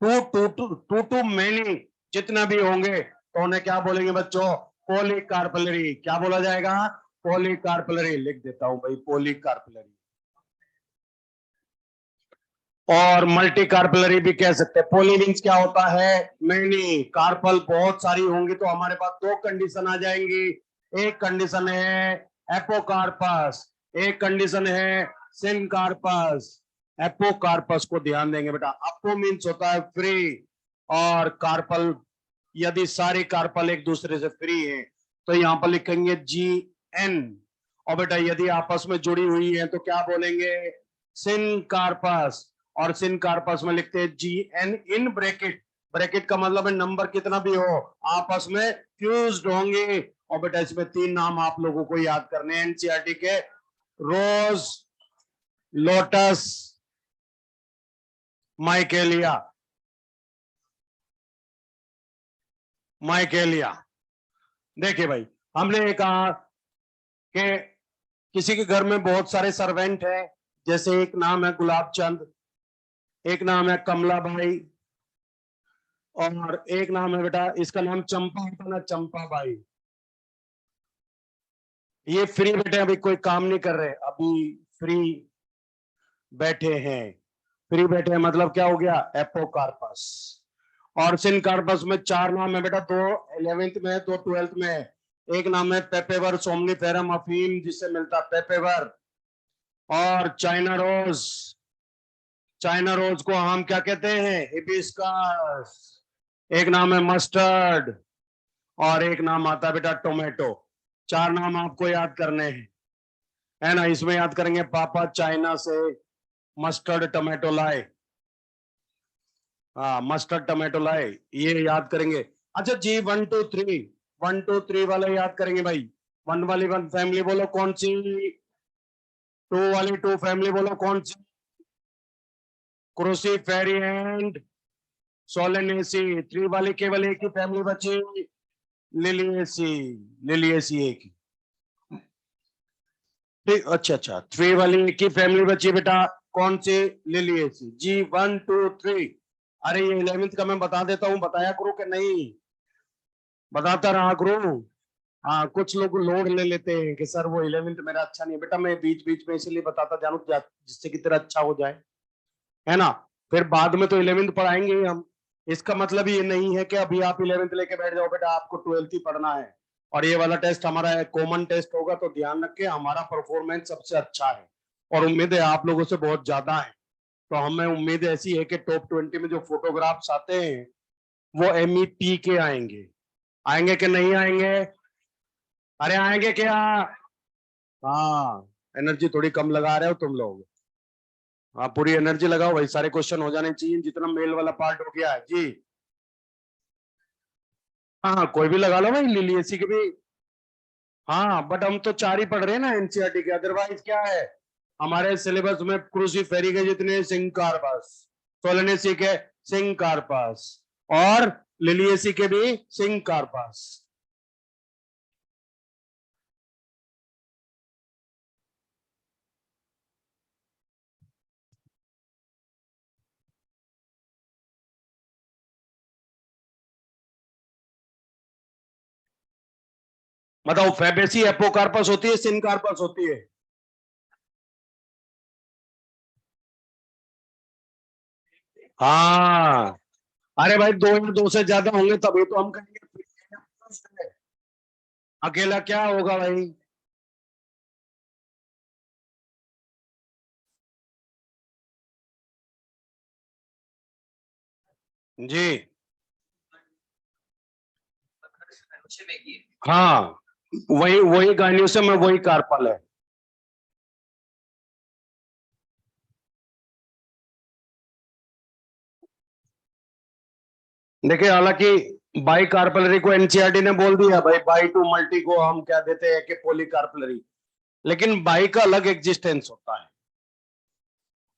टू मैनी जितना भी होंगे तो उन्हें क्या बोलेंगे बच्चों? पॉलीकार्पिलरी। क्या बोला जाएगा? पॉलीकार्पिलरी। लिख देता हूं भाई, पॉलीकार्पिलरी। और मल्टी कार्पलरी भी कह सकते हैं। पोली मीन्स क्या होता है? मैनी। कार्पल बहुत सारी होंगी तो हमारे पास 2 कंडीशन आ जाएंगी। एक कंडीशन है एपोकार्पस, एक कंडीशन है सिनकार्पस। एपोकार्पस को ध्यान देंगे बेटा। अप्पो मीन्स होता है फ्री, और कार्पल यदि सारे कार्पल एक दूसरे से फ्री है तो यहां पर लिखेंगे GN। और बेटा यदि आपस में जुड़ी हुई है तो क्या बोलेंगे? सिनकार्पस। और सिनकार्पस में लिखते हैं GN इन ब्रैकेट। ब्रैकेट का मतलब है नंबर कितना भी हो आपस में फ्यूज्ड होंगे। और बेटा इसमें 3 नाम आप लोगों को याद करने हैं एनसीईआरटी के, रोज, लोटस, माइकेलिया। माइकेलिया। देखिए भाई, हमने कहा कि किसी के घर में बहुत सारे सर्वेंट हैं, जैसे एक नाम है गुलाब चंद, एक नाम है कमला भाई, और एक नाम है बेटा, इसका नाम चंपा होता ना, चंपा भाई। ये फ्री बैठे, अभी कोई काम नहीं कर रहे, अभी फ्री बैठे हैं। फ्री बैठे हैं मतलब क्या हो गया? एपोकार्पस। और सिनकार्पस में 4 नाम है बेटा, 2 11th में है, 2 12th में है। एक नाम है पेपेवर सोमनीफेरम अफीम, जिससे मिलता पेपेवर। और चाइना रोज। चाइना रोज को हम क्या कहते हैं? हिबिस्कस। एक नाम है मस्टर्ड, और एक नाम आता है बेटा टोमेटो। 4 नाम आपको याद करने हैं, है ना? इसमें याद करेंगे पापा चाइना से मस्टर्ड टोमेटो लाए। हाँ, मस्टर्ड टोमेटो लाए, ये याद करेंगे। अच्छा जी, 1 2 3, 1 2 3 वाले याद करेंगे भाई। 1 वाली 1 फैमिली बोलो कौन सी? 2 वाली 2 फैमिली बोलो कौन सी? क्रूसीफेरी एंड सोलेनेसी। 3 वाली केवल एक ही फैमिली बची, लिलिएसी। लिलिएसी एक ही। अच्छा अच्छा, 3 वाली एक ही फैमिली बची बेटा, कौन सी? लिलिएसी। जी 1 2 3। अरे ये 11th का मैं बता देता हूँ, बताया करो कि नहीं? बताता रहा करो। हाँ, कुछ लोग लोड ले लेते हैं कि सर वो 11th मेरा अच्छा नहीं है। बेटा मैं बीच बीच में इसलिए बताता जानू जिससे कि तेरा अच्छा हो जाए, है ना? फिर बाद में तो 11th पढ़ाएंगे ही हम। इसका मतलब ये नहीं है कि अभी आप 11th लेके बैठ जाओ बेटा, आपको 12th ही पढ़ना है। और ये वाला टेस्ट हमारा कॉमन टेस्ट होगा, तो ध्यान रखें हमारा परफॉर्मेंस सबसे अच्छा है, और उम्मीद है आप लोगों से बहुत ज्यादा है। तो हमें उम्मीद ऐसी है कि टॉप 20 में जो फोटोग्राफ्स आते हैं वो MET के आएंगे। आएंगे कि नहीं आएंगे? अरे आएंगे क्या? हाँ, एनर्जी थोड़ी कम लगा रहे हो तुम लोग। हाँ, पूरी एनर्जी लगाओ भाई, सारे क्वेश्चन हो जाने चाहिए, जितना मेल वाला पार्ट हो गया है जी। हाँ हाँ, कोई भी लगा लो भाई, लिली एसी के भी। हाँ, बट हम तो 4 ही पढ़ रहे हैं ना एनसीईआरटी के, अदरवाइज क्या है हमारे सिलेबस में, क्रूसी फेरी के जितने सिंह कार्पस, सोलनेसी के सिंह कार्पस, और लिलियसी के भी सिंह कार्पस। बताओ, फेबेसी एपोकार्पस होती है, सिंह कार्पस होती है? हाँ, अरे भाई, दो या दो से ज्यादा होंगे तभी तो हम कहेंगे। अकेला क्या होगा भाई? जी। हाँ, वही वही गानियों से मैं वही कार्पल है। देखिए, हालांकि बाई कार्पलरी को एनसीईआरटी ने बोल दिया भाई, बाई टू मल्टी को हम क्या देते हैं कि पॉली कार्पलरी, लेकिन बाई का अलग एग्जिस्टेंस होता है।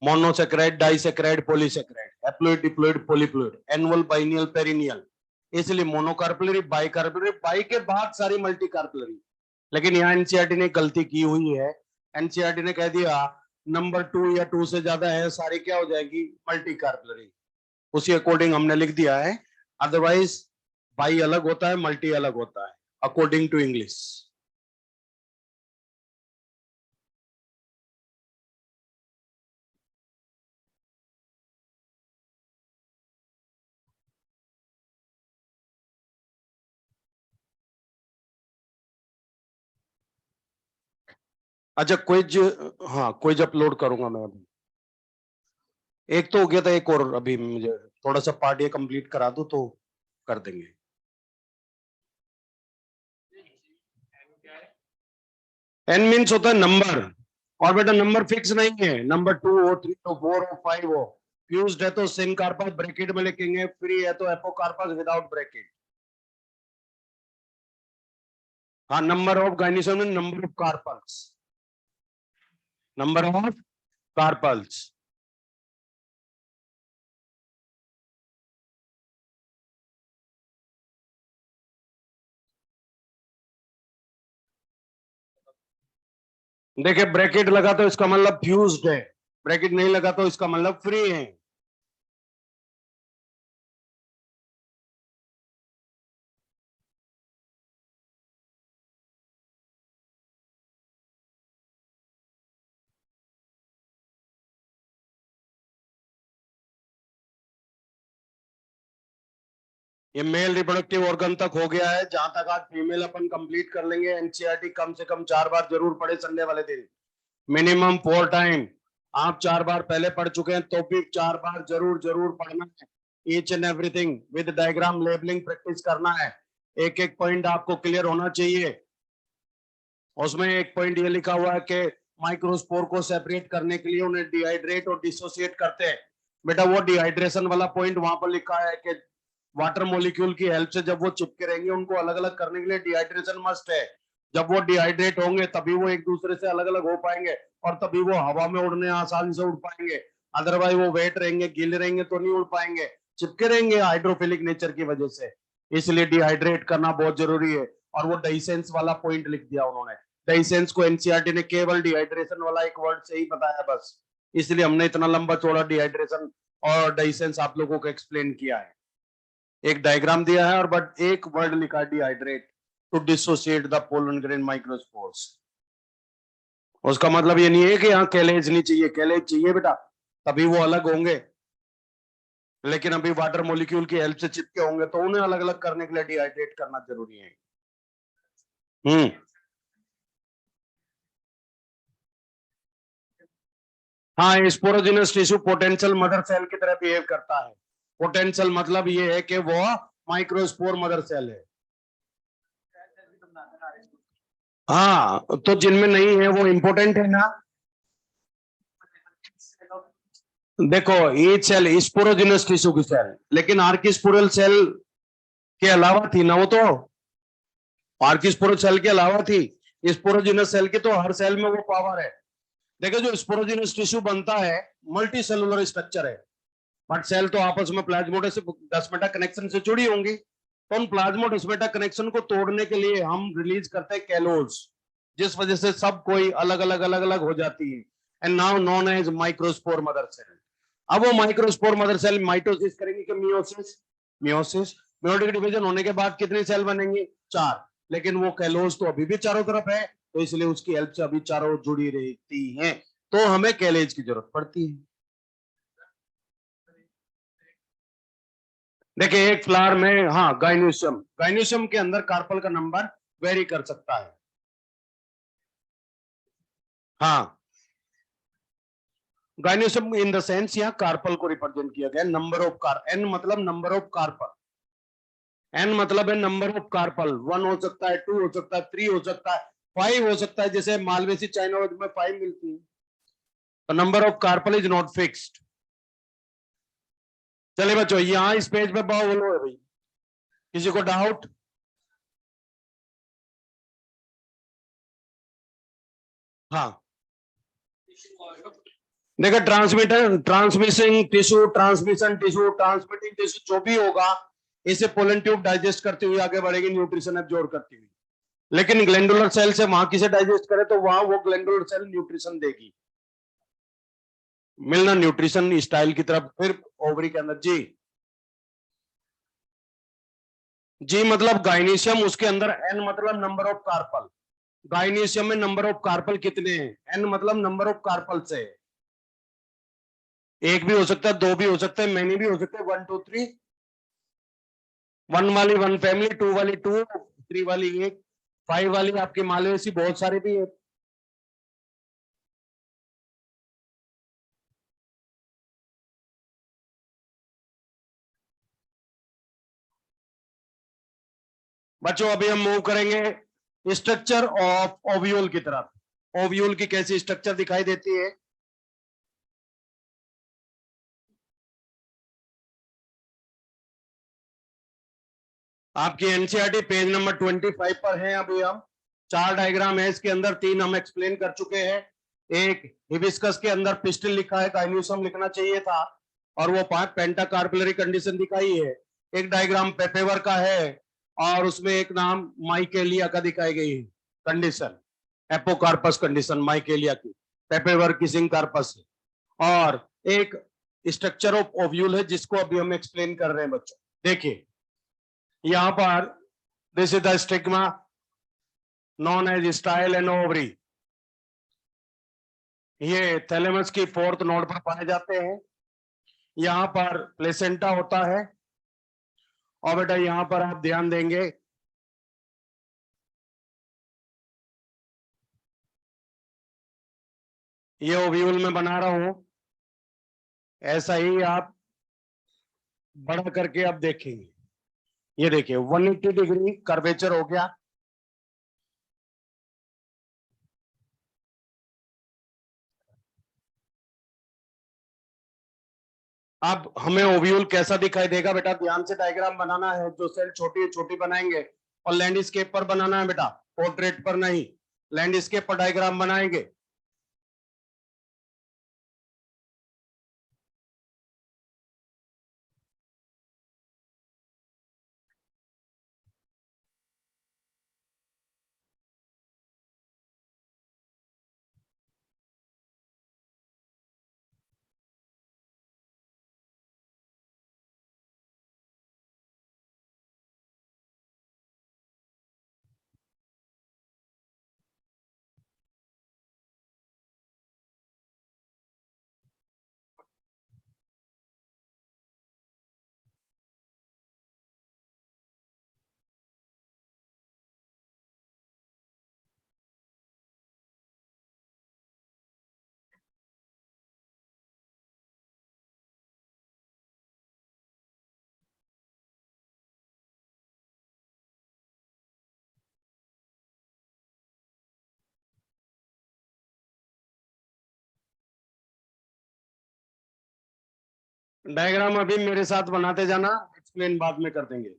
Monosaccharide, disaccharide, polysaccharide, haploid, diploid, polyploid, annual, biennial, perennial. इसलिए मोनोकार्पलरी, बाई कार्पलरी, बाई के बाद सारी मल्टी कार्पलरी। लेकिन यहाँ एनसीईआरटी ने गलती की हुई है। एनसीईआरटी ने कह दिया नंबर 2 या 2 से ज्यादा है सारी क्या हो जाएगी, मल्टी कार्पलरी। उसी अकॉर्डिंग हमने लिख दिया है। अदरवाइज बाई अलग होता है, मल्टी अलग होता है, अकॉर्डिंग टू इंग्लिश। अच्छा, क्विज। हाँ, क्विज अपलोड करूंगा मैं अभी। एक तो हो गया था, एक और अभी मुझे थोड़ा सा पार्ट ये कंप्लीट करा दो तो कर देंगे। एन मीन्स होता है नंबर, और बेटा नंबर फिक्स नहीं है, नंबर 2 हो, 3 हो, 4 हो, 5 हो। फ्यूज्ड है तो सिन कार्पस ब्रैकेट में लिखेंगे, फ्री है तो एपोकार्पस विदाउट ब्रैकेट। हाँ, नंबर ऑफ गाइनिसन में number of carpels, number of carpels. देखिए, ब्रैकेट लगा तो इसका मतलब फ्यूज्ड है, ब्रैकेट नहीं लगा तो इसका मतलब फ्री है। ये मेल रिप्रोडक्टिव ऑर्गन तक हो गया है, जहां तक आज फीमेल अपन कंप्लीट कर लेंगे। एनसीईआरटी कम से कम 4 बार जरूर पढ़े संडे वाले दिन, मिनिमम 4 टाइम। आप 4 बार पहले पढ़ चुके हैं तो भी 4 बार जरूर जरूर पढ़ना है। Each and everything with diagram labelling practice करना है। एक एक पॉइंट आपको क्लियर होना चाहिए। उसमें एक पॉइंट ये लिखा हुआ है कि माइक्रोस्पोर को सेपरेट करने के लिए उन्हें डिहाइड्रेट और डिसोसिएट करते हैं। बेटा, वो डिहाइड्रेशन वाला पॉइंट वहां पर लिखा है कि वाटर मॉलिक्यूल की हेल्प से जब वो चिपके रहेंगे, उनको अलग अलग करने के लिए डिहाइड्रेशन मस्ट है। जब वो डिहाइड्रेट होंगे तभी वो एक दूसरे से अलग अलग हो पाएंगे, और तभी वो हवा में उड़ने आसानी से उड़ पाएंगे। अदरवाइज वो वेट रहेंगे, गीले रहेंगे तो नहीं उड़ पाएंगे, चिपके रहेंगे हाइड्रोफिलिक नेचर की वजह से। इसलिए डिहाइड्रेट करना बहुत जरूरी है। और वो डाइसेंस वाला पॉइंट लिख दिया उन्होंने। डाइसेंस को एनसीईआरटी ने केवल डिहाइड्रेशन वाला एक वर्ड से ही बताया बस, इसलिए हमने इतना लंबा चौड़ा डिहाइड्रेशन और डाइसेंस आप लोगों को एक्सप्लेन किया है। एक डायग्राम दिया है और बट एक वर्ड लिखा है, dehydrate to dissociate the pollen grain microspores. उसका मतलब ये नहीं है कि यहाँ कैलेज नहीं चाहिए, कैलेज चाहिए बेटा, तभी वो अलग होंगे। लेकिन अभी वाटर मॉलिक्यूल की हेल्प से चिपके होंगे तो उन्हें अलग अलग करने के लिए डिहाइड्रेट करना जरूरी है। हम्म। हाँ, sporogenous tissue potential mother cell की तरह बिहेव करता है। पोटेंशियल मतलब ये है कि वो माइक्रोस्पोर मदर सेल है। हाँ, तो जिनमें नहीं है वो इम्पोर्टेंट है ना। देखो, ईच सेल स्पोरोजिनस टिश्यू की सेल, लेकिन आर्किस्पोरल सेल के अलावा थी ना वो तो। आर्किस्पोरल सेल के अलावा थी। स्पोरोजिनस सेल की तो हर सेल में वो पावर है। देखो, जो स्पोरोजिनस टिश्यू बनता है मल्टी सेलुलर स्ट्रक्चर है, बट सेल तो आपस में प्लाज्मोडेस्माटा कनेक्शन से जुड़ी होंगी। तो उन प्लाज्मोडेस्माटा कनेक्शन को तोड़ने के लिए हम रिलीज करते हैं कैलोज, जिस वजह से सब कोई अलग अलग हो जाती है, and now known as microspore mother cell. अब वो माइक्रोस्पोर मदर सेल माइटोसिस करेंगे कि मियोसिस? मियोसिस। मियोटिक डिवीजन होने के बाद कितनी सेल बनेंगी? चार। लेकिन वो कैलोज तो अभी भी चारों तरफ है, तो इसलिए उसकी हेल्प से अभी चारों जुड़ी रहती हैं। तो हमें कैलेज की जरूरत पड़ती है। देखिए, एक फ्लावर में, हाँ, गाइनोसियम, गाइनोसियम के अंदर कार्पल का नंबर वेरी कर सकता है। हाँ, गाइनोसियम इन द सेंस यहाँ कार्पल को रिप्रेजेंट किया गया, नंबर ऑफ कार, एन मतलब नंबर ऑफ कार्पल। एन मतलब है नंबर ऑफ कार्पल, वन हो सकता है, टू हो सकता है, थ्री हो सकता है, फाइव हो सकता है, जैसे मालवेसी चाइना में फाइव मिलती है। तो number of carpel is not fixed. चलिए बच्चों, यहाँ इस पेज पे बहुत बोलो है भाई, किसी को डाउट? हाँ, देखो, transmitter, transmission tissue, transmission tissue, transmitting tissue जो भी होगा, इसे पोलन ट्यूब डाइजेस्ट करती हुई आगे बढ़ेगी, न्यूट्रिशन एब्जॉर्ब करती हुई। लेकिन ग्लैंडुलर सेल से वहां किसे डाइजेस्ट करे, तो वहां वो ग्लैंडुलर सेल न्यूट्रिशन देगी। मिलना न्यूट्रिशन स्टाइल की तरफ, फिर ओवरी के अंदर जी। जी मतलब गाइनीशियम, उसके अंदर एन मतलब नंबर ऑफ कार्पल। गाइनीशियम में नंबर ऑफ कार्पल कितने हैं? एन मतलब नंबर ऑफ कार्पल से। एक भी हो सकता है, दो भी हो सकते हैं, मैनी भी हो सकते हैं, वन टू थ्री। वन वाली वन फैमिली, टू वाली टू, थ्री वाली एक, फाइव वाली आपकी मालवेसी बहुत सारे भी है। बच्चों, अभी हम मूव करेंगे स्ट्रक्चर ऑफ ओव्यूल की तरफ। ओव्यूल की कैसी स्ट्रक्चर दिखाई देती है? आपकी एनसीईआरटी पेज नंबर 25 पर है। अभी हम चार डायग्राम है इसके अंदर, तीन हम एक्सप्लेन कर चुके हैं। एक, हिबिस्कस के अंदर पिस्टिल लिखा है, काइन्यूसम लिखना चाहिए था, और वो पांच पेंटाकार्पलरी कंडीशन दिखाई है। एक डायग्राम पेपेवर का है, और उसमें एक नाम माइकेलिया का दिखाई गई है कंडीशन, एपोकार्पस कंडीशन माइकेलिया की। पेपेवर किसिंग कार्पस है। और एक स्ट्रक्चर ऑफ ओव्यूल है, जिसको अभी हम एक्सप्लेन कर रहे हैं बच्चों। देखिए, यहां पर this is the stigma known as style and ovary. ये थैलेमस की फोर्थ नोड पर पाए जाते हैं। यहाँ पर प्लेसेंटा होता है। और बेटा, यहाँ पर आप ध्यान देंगे, ये ओव्यूल में बना रहा हूं, ऐसा ही आप बड़ा करके आप देखेंगे। ये देखिए, 180 डिग्री कर्वेचर हो गया। अब हमें ओव्यूल कैसा दिखाई देगा बेटा? ध्यान से डायग्राम बनाना है, जो सेल छोटी छोटी बनाएंगे, और लैंडस्केप पर बनाना है बेटा, पोर्ट्रेट पर नहीं। लैंडस्केप पर डायग्राम बनाएंगे। डायग्राम अभी मेरे साथ बनाते जाना, एक्सप्लेन बाद में कर देंगे,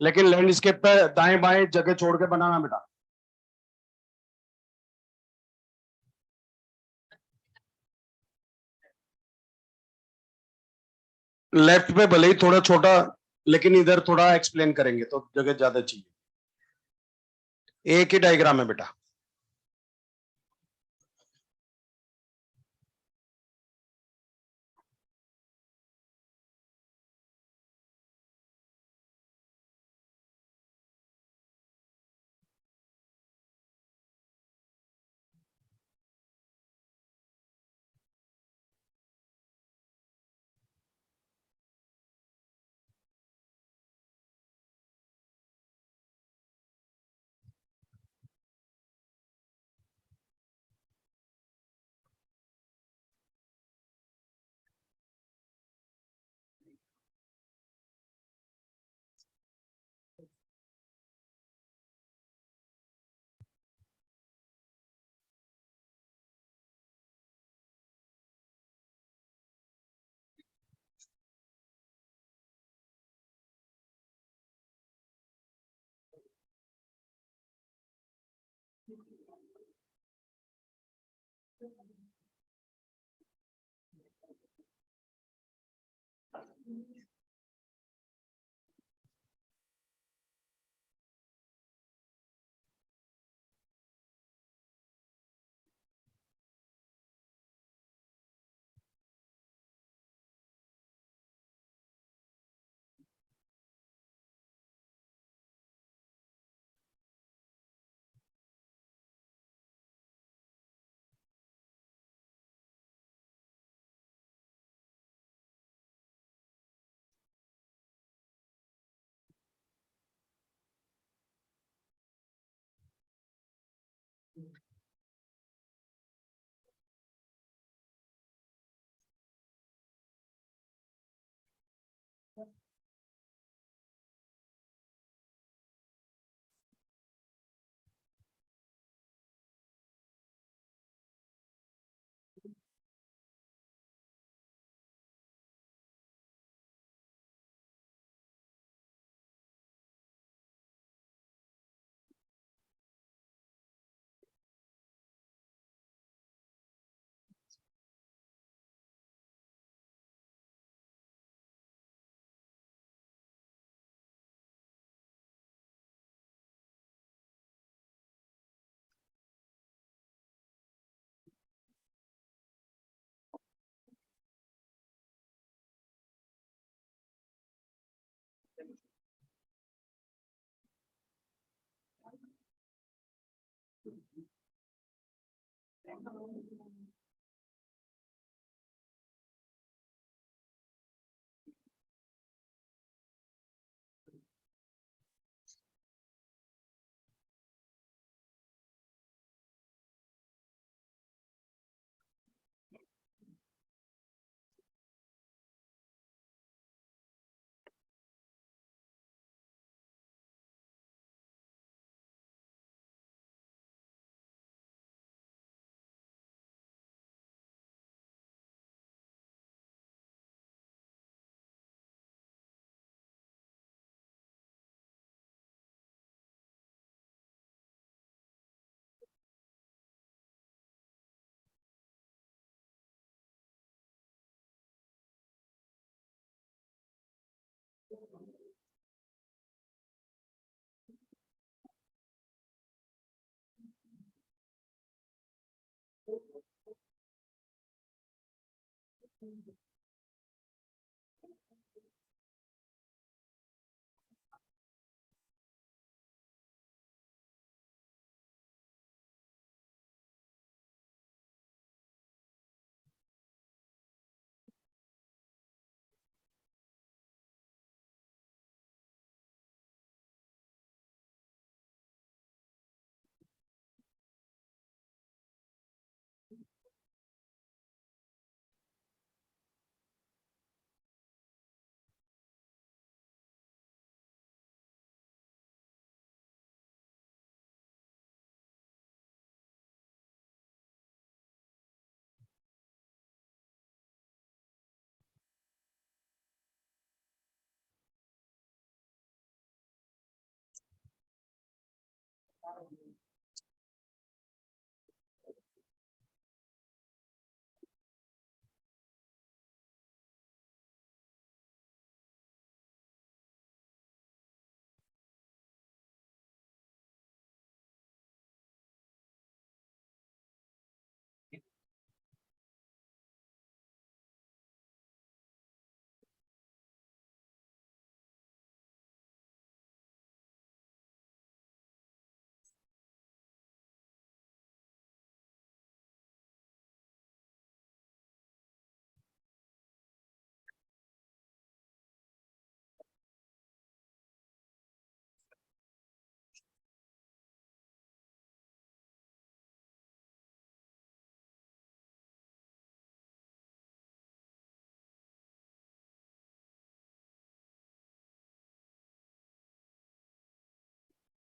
लेकिन लैंडस्केप पे दाएं बाएं जगह छोड़ के बनाना बेटा। लेफ्ट पे भले ही थोड़ा छोटा, लेकिन इधर थोड़ा एक्सप्लेन करेंगे तो जगह ज्यादा चाहिए। एक ही डायग्राम है बेटा।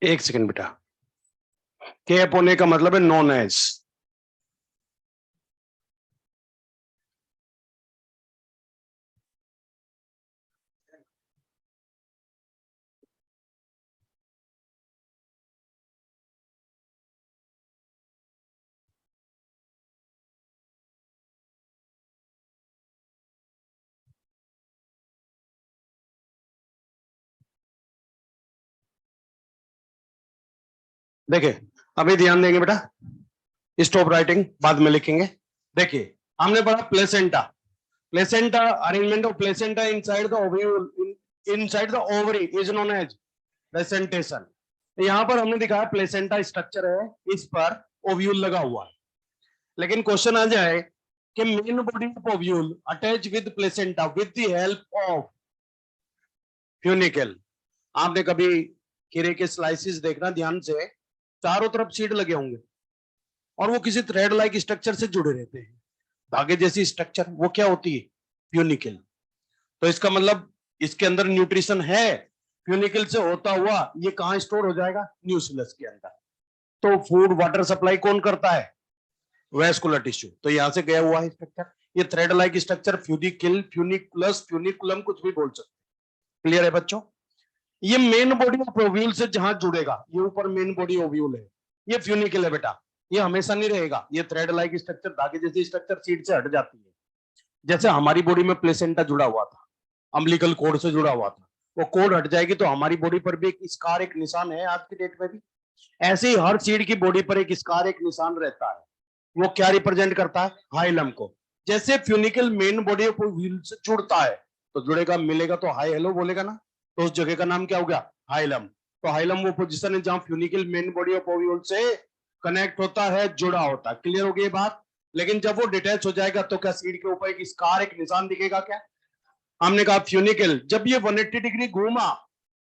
एक सेकंड बेटा, कैप होने का मतलब है नॉन एज। देखिए, अभी ध्यान देंगे बेटा, स्टॉप राइटिंग बाद में लिखेंगे। देखिए, हमने पढ़ा placenta. Placenta, arrangement of placenta inside the ovule, inside the ovary is known as placentation. यहां पर हमने दिखाया प्लेसेंटा स्ट्रक्चर है, इस पर ओव्यूल लगा हुआ है। लेकिन क्वेश्चन आ जाए कि main body of ovule attach with placenta with the help of funicle. आपने कभी खीरे के स्लाइसिस देखना ध्यान से, चारों तरफ सीड लगे होंगे और वो किसी थ्रेड लाइक स्ट्रक्चर से जुड़े रहते हैं, धागे जैसी स्ट्रक्चर, वो क्या होती है? फ्यूनिकल। तो इसका मतलब इसके अंदर न्यूट्रिशन है, फ्यूनिकल से होता हुआ ये कहां स्टोर हो जाएगा? न्यूक्लियस के अंदर। तो फूड वाटर सप्लाई कौन करता है? Vascular tissue. तो यहां से गया हुआ है स्ट्रक्चर, ये thread like structure funicle, funiculus, funiculum, कुछ भी बोल सकते। क्लियर है बच्चों? ये मेन बॉडी ऑफ ओव्यूल से जहां जुड़ेगा, ये ऊपर मेन बॉडी ओव्यूल है, ये फ्यूनिकल है बेटा। ये हमेशा नहीं रहेगा, ये थ्रेड लाइक स्ट्रक्चर, धागे जैसी स्ट्रक्चर सीड से हट जाती है। जैसे हमारी बॉडी में प्लेसेंटा जुड़ा हुआ था, अम्बिलिकल कोड से जुड़ा हुआ था, वो कोड हट जाएगी तो हमारी बॉडी पर भी एक स्कार, एक निशान है आज की डेट में भी। ऐसे ही हर सीड की बॉडी पर एक स्कार, एक निशान रहता है। वो क्या रिप्रेजेंट करता है? हाइलम को। जैसे funicle main body of wheel से जुड़ता है, तो जुड़ेगा, मिलेगा तो हाई हेलो बोलेगा ना, तो उस जगह का नाम क्या हो गया? हाइलम। तो हाइलम वो पोजीशन है जहां funicle main body of ovule से कनेक्ट होता है, जुड़ा होता है। क्लियर हो गई बात? लेकिन जब वो डिटैच हो जाएगा तो क्या सीड के ऊपर एक स्कार, एक निशान दिखेगा क्या? हमने कहा फ्यूनिकल जब ये 180 डिग्री घूमा,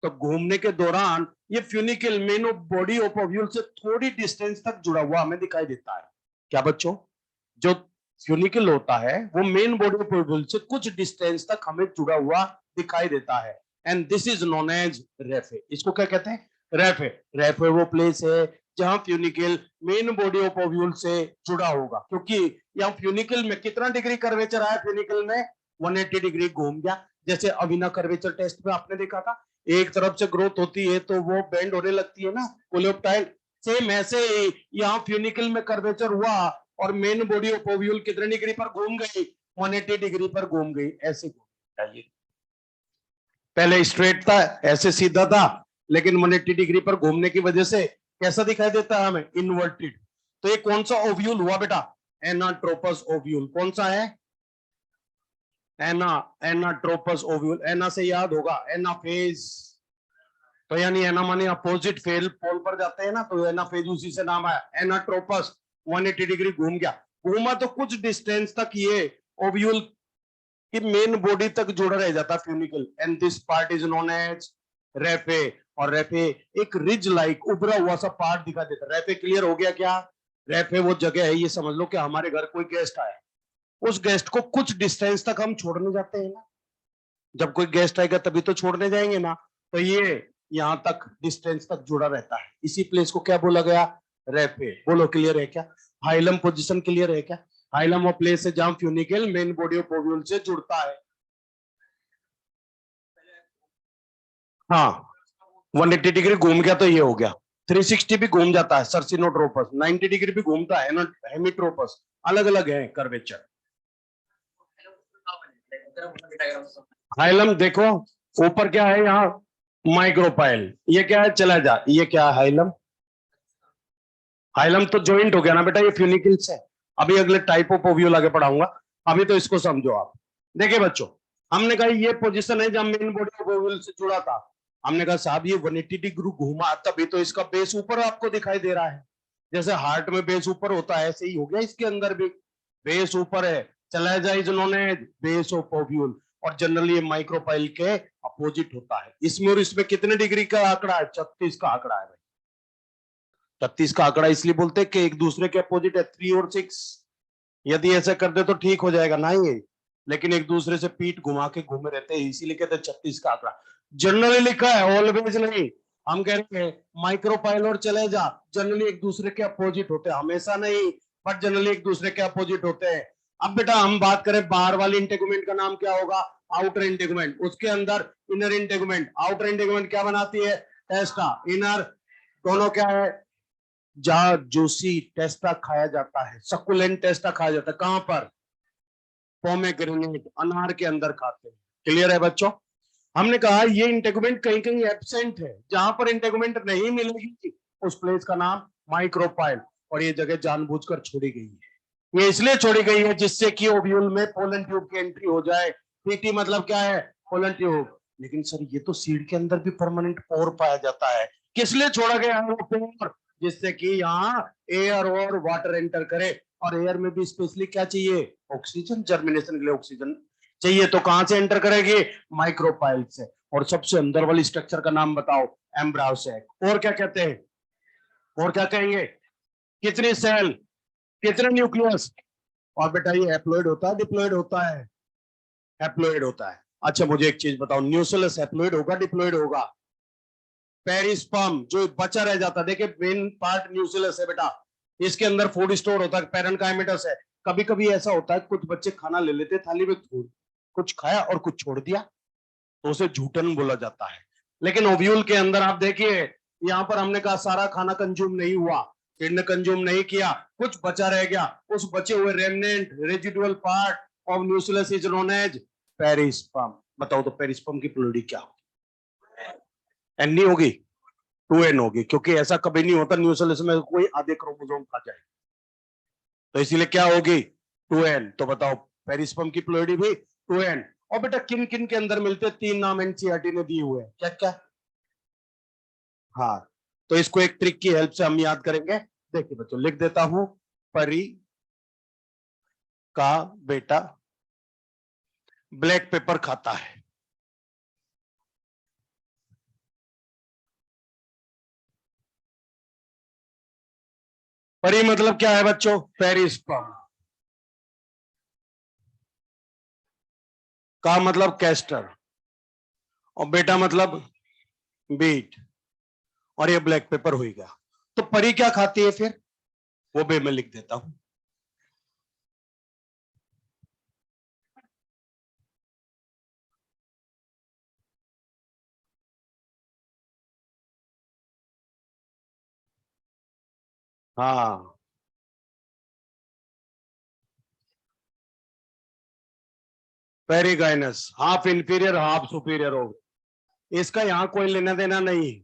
तो घूमने के दौरान ये funicle main body of ovule से थोड़ी डिस्टेंस तक जुड़ा हुआ हमें दिखाई देता है। क्या बच्चों? जो फ्यूनिकल होता है वो मेन बॉडी ऑफ ओव्यूल से कुछ डिस्टेंस तक हमें जुड़ा हुआ दिखाई देता है, and this is known as raphe. इसको क्या कहते हैं? रेफे। रेफे वो प्लेस है जहां funicle main body of ovule से जुड़ा होगा, क्योंकि यहाँ फ्यूनिकल में कितना डिग्री कर्वेचर आया? फ्यूनिकल में 180 डिग्री घूम गया। जैसे अविना कर्वेचर टेस्ट में आपने देखा था, एक तरफ से ग्रोथ होती है तो वो बेंड होने लगती है ना, कोलियोप्टाइल। सेम ऐसे ही यहाँ फ्यूनिकल में कर्वेचर हुआ और मेन बॉडी ऑफ ओव्यूल कितने डिग्री पर घूम गई? 180 डिग्री पर घूम गई। ऐसे पहले स्ट्रेट था, ऐसे सीधा था, लेकिन 180 डिग्री पर घूमने की वजह से कैसा दिखाई देता है हमें? इन्वर्टेड। तो ये कौन सा ओव्यूल हुआ बेटा? Anatropous ovule. कौन सा है? एना, एनाट्रोपस ओव्यूल। एना से याद होगा एनाफेज, तो यानी एना माने अपोजिट फेल पोल पर जाते हैं ना, तो एनाफेज उसी से नाम आया। एनाट्रोपस 180 डिग्री घूम गया, घूमा तो कुछ डिस्टेंस तक ये ओव्यूल की मेन बॉडी तक जुड़ा रह जाता funicle, and this part is known as raphe. और रेफे एक रिज लाइक उभरा हुआ सा पार्ट दिखा देता। रेफे क्लियर हो गया क्या? रेफे वो जगह है, ये समझ लो कि हमारे घर कोई गेस्ट आया, उस गेस्ट को कुछ डिस्टेंस तक हम छोड़ने जाते हैं ना, जब कोई गेस्ट आएगा तभी तो छोड़ने जाएंगे ना, तो ये यहां तक डिस्टेंस तक जुड़ा रहता है। इसी प्लेस को क्या बोला गया? रेफे। बोलो क्लियर है क्या? हाइलम पोजीशन क्लियर है क्या? हाइलम वो प्लेस है जहां funicle main body of ovule से जुड़ता है। हाँ, 180 डिग्री घूम गया तो ये हो गया। 360 भी घूम जाता है सर्सिनोट्रोपस, 90 डिग्री भी घूमता है हेमिट्रोपस, अलग अलग है कर्वेचर। हाइलम देखो ऊपर क्या है यहाँ, माइक्रोपाइल, ये क्या है चला जा, ये क्या है हाइलम, हाइलम तो जॉइंट हो गया ना बेटा, ये फ्यूनिकल्स है। अभी अगले टाइप ऑफ ओव्यूल आगे पढ़ाऊंगा, अभी तो इसको समझो आप। देखिए बच्चों, हमने कहा ये पोजीशन है जहां मेन बॉडी ऑफ ओव्यूल से जुड़ा था। हमने कहा साहब ये 180 डिग्री घूमा, तभी तो इसका बेस ऊपर आपको दिखाई दे रहा है। जैसे हार्ट में बेस ऊपर होता है ऐसे ही हो गया इसके अंदर भी, बेस ऊपर है, चला जाए जिन्होंने बेस ऑफ ओव्यूल, और जनरली ये माइक्रोपाइल के अपोजिट होता है। इसमें और इसमें कितने डिग्री का आंकड़ा है, 36 का आंकड़ा है। 36 का आंकड़ा इसलिए बोलते हैं कि एक दूसरे के अपोजिट है, 3 और 6। यदि ऐसा कर दे तो ठीक हो जाएगा ना ये, लेकिन एक दूसरे से पीठ घुमा के घूमे रहते हैं, इसीलिए कहते हैं 36 का आंकड़ा। जनरली लिखा है, ऑलवेज नहीं। हम कह रहे हैं माइक्रोपाइल और चले जा, जनरली एक दूसरे के अपोजिट होते हैं, हमेशा नहीं, बट जनरली एक दूसरे के अपोजिट होते हैं। अब बेटा हम बात करें बाहर वाली इंटेगुमेंट का नाम क्या होगा, आउटर इंटेगुमेंट, उसके अंदर इनर इंटेगुमेंट। आउटर इंटेगुमेंट क्या बनाती है, टेस्टा, इनर दोनों क्या है, जहां जूसी टेस्टा खाया जाता है, सकुलेंट टेस्टा खाया जाता है, कहां पर, पोमेग्रेनेट, अनार के अंदर खाते हैं। क्लियर है बच्चों। हमने कहा ये इंटेगुमेंट कहीं कहीं एब्सेंट है, जहां पर इंटेगुमेंट नहीं मिलेगी उस प्लेस का नाम माइक्रोपाइल, और ये जगह जानबूझकर छोड़ी गई है। ये इसलिए छोड़ी गई है जिससे कि ओव्यूल में पोलन ट्यूब की एंट्री हो जाए। पीटी मतलब क्या है, पोलन ट्यूब। लेकिन सर ये तो सीड के अंदर भी परमानेंट पोर पाया जाता है, किस लिए छोड़ा गया है वो पोर, जिससे कि यहाँ एयर और वाटर एंटर करे, और एयर में भी स्पेशली क्या चाहिए, ऑक्सीजन, जर्मिनेशन के लिए ऑक्सीजन चाहिए, तो कहां से एंटर करेगी, माइक्रोपाइल से। और सबसे अंदर वाली स्ट्रक्चर का नाम बताओ, एम्ब्रायोसैक। और क्या कहते हैं, और क्या कहेंगे, कितनी सेल, कितने न्यूक्लियस, और बेटा ये हैप्लॉइड होता है डिप्लॉइड होता है, हैप्लॉइड होता है। अच्छा मुझे एक चीज बताओ, न्यूक्लियस हैप्लॉइड होगा डिप्लॉइड होगा, पेरिस्पर्म जो बचा रह जाता है, देखिए मेन पार्ट न्यूक्लियस है बेटा, इसके अंदर फूड स्टोर होता है, पैरेन्काइमेटस है। कभी कभी ऐसा होता है कुछ बच्चे खाना ले लेते थाली में, कुछ खाया और कुछ छोड़ दिया, तो उसे झूठन बोला जाता है। लेकिन ओव्यूल के अंदर आप देखिए, यहाँ पर हमने कहा सारा खाना कंज्यूम नहीं हुआ, किड ने कंज्यूम नहीं किया, कुछ बचा रह गया, उस बचे हुए remnant residual part of nucleus is known as perisperm. बताओ तो पेरिस्पर्म की प्लूरिडी क्या होगी, एन नहीं होगी, 2n होगी, क्योंकि ऐसा कभी नहीं होता न्यूक्लियस में कोई आधे क्रोमोसोम खा जाए, तो इसीलिए क्या होगी, 2n। तो बताओ पेरिस्पर्म की प्लूरिडी भी 2n। और बेटा किन किन के अंदर मिलते हैं, 3 नाम एनसीईआरटी ने दिए हुए हैं, क्या क्या, हाँ, तो इसको एक ट्रिक की हेल्प से हम याद करेंगे। देखिए बच्चों लिख देता हूं, परी का बेटा ब्लैक पेपर खाता है। परी मतलब क्या है बच्चों, पेरिस्पर्म, का मतलब कैस्टर, और बेटा मतलब बीट, और ये ब्लैक पेपर हो गया। तो परी क्या खाती है फिर, वो भी मैं लिख देता हूं। हाँ, perigynous, half inferior half superior हो गया। इसका यहाँ कोई लेना देना नहीं है,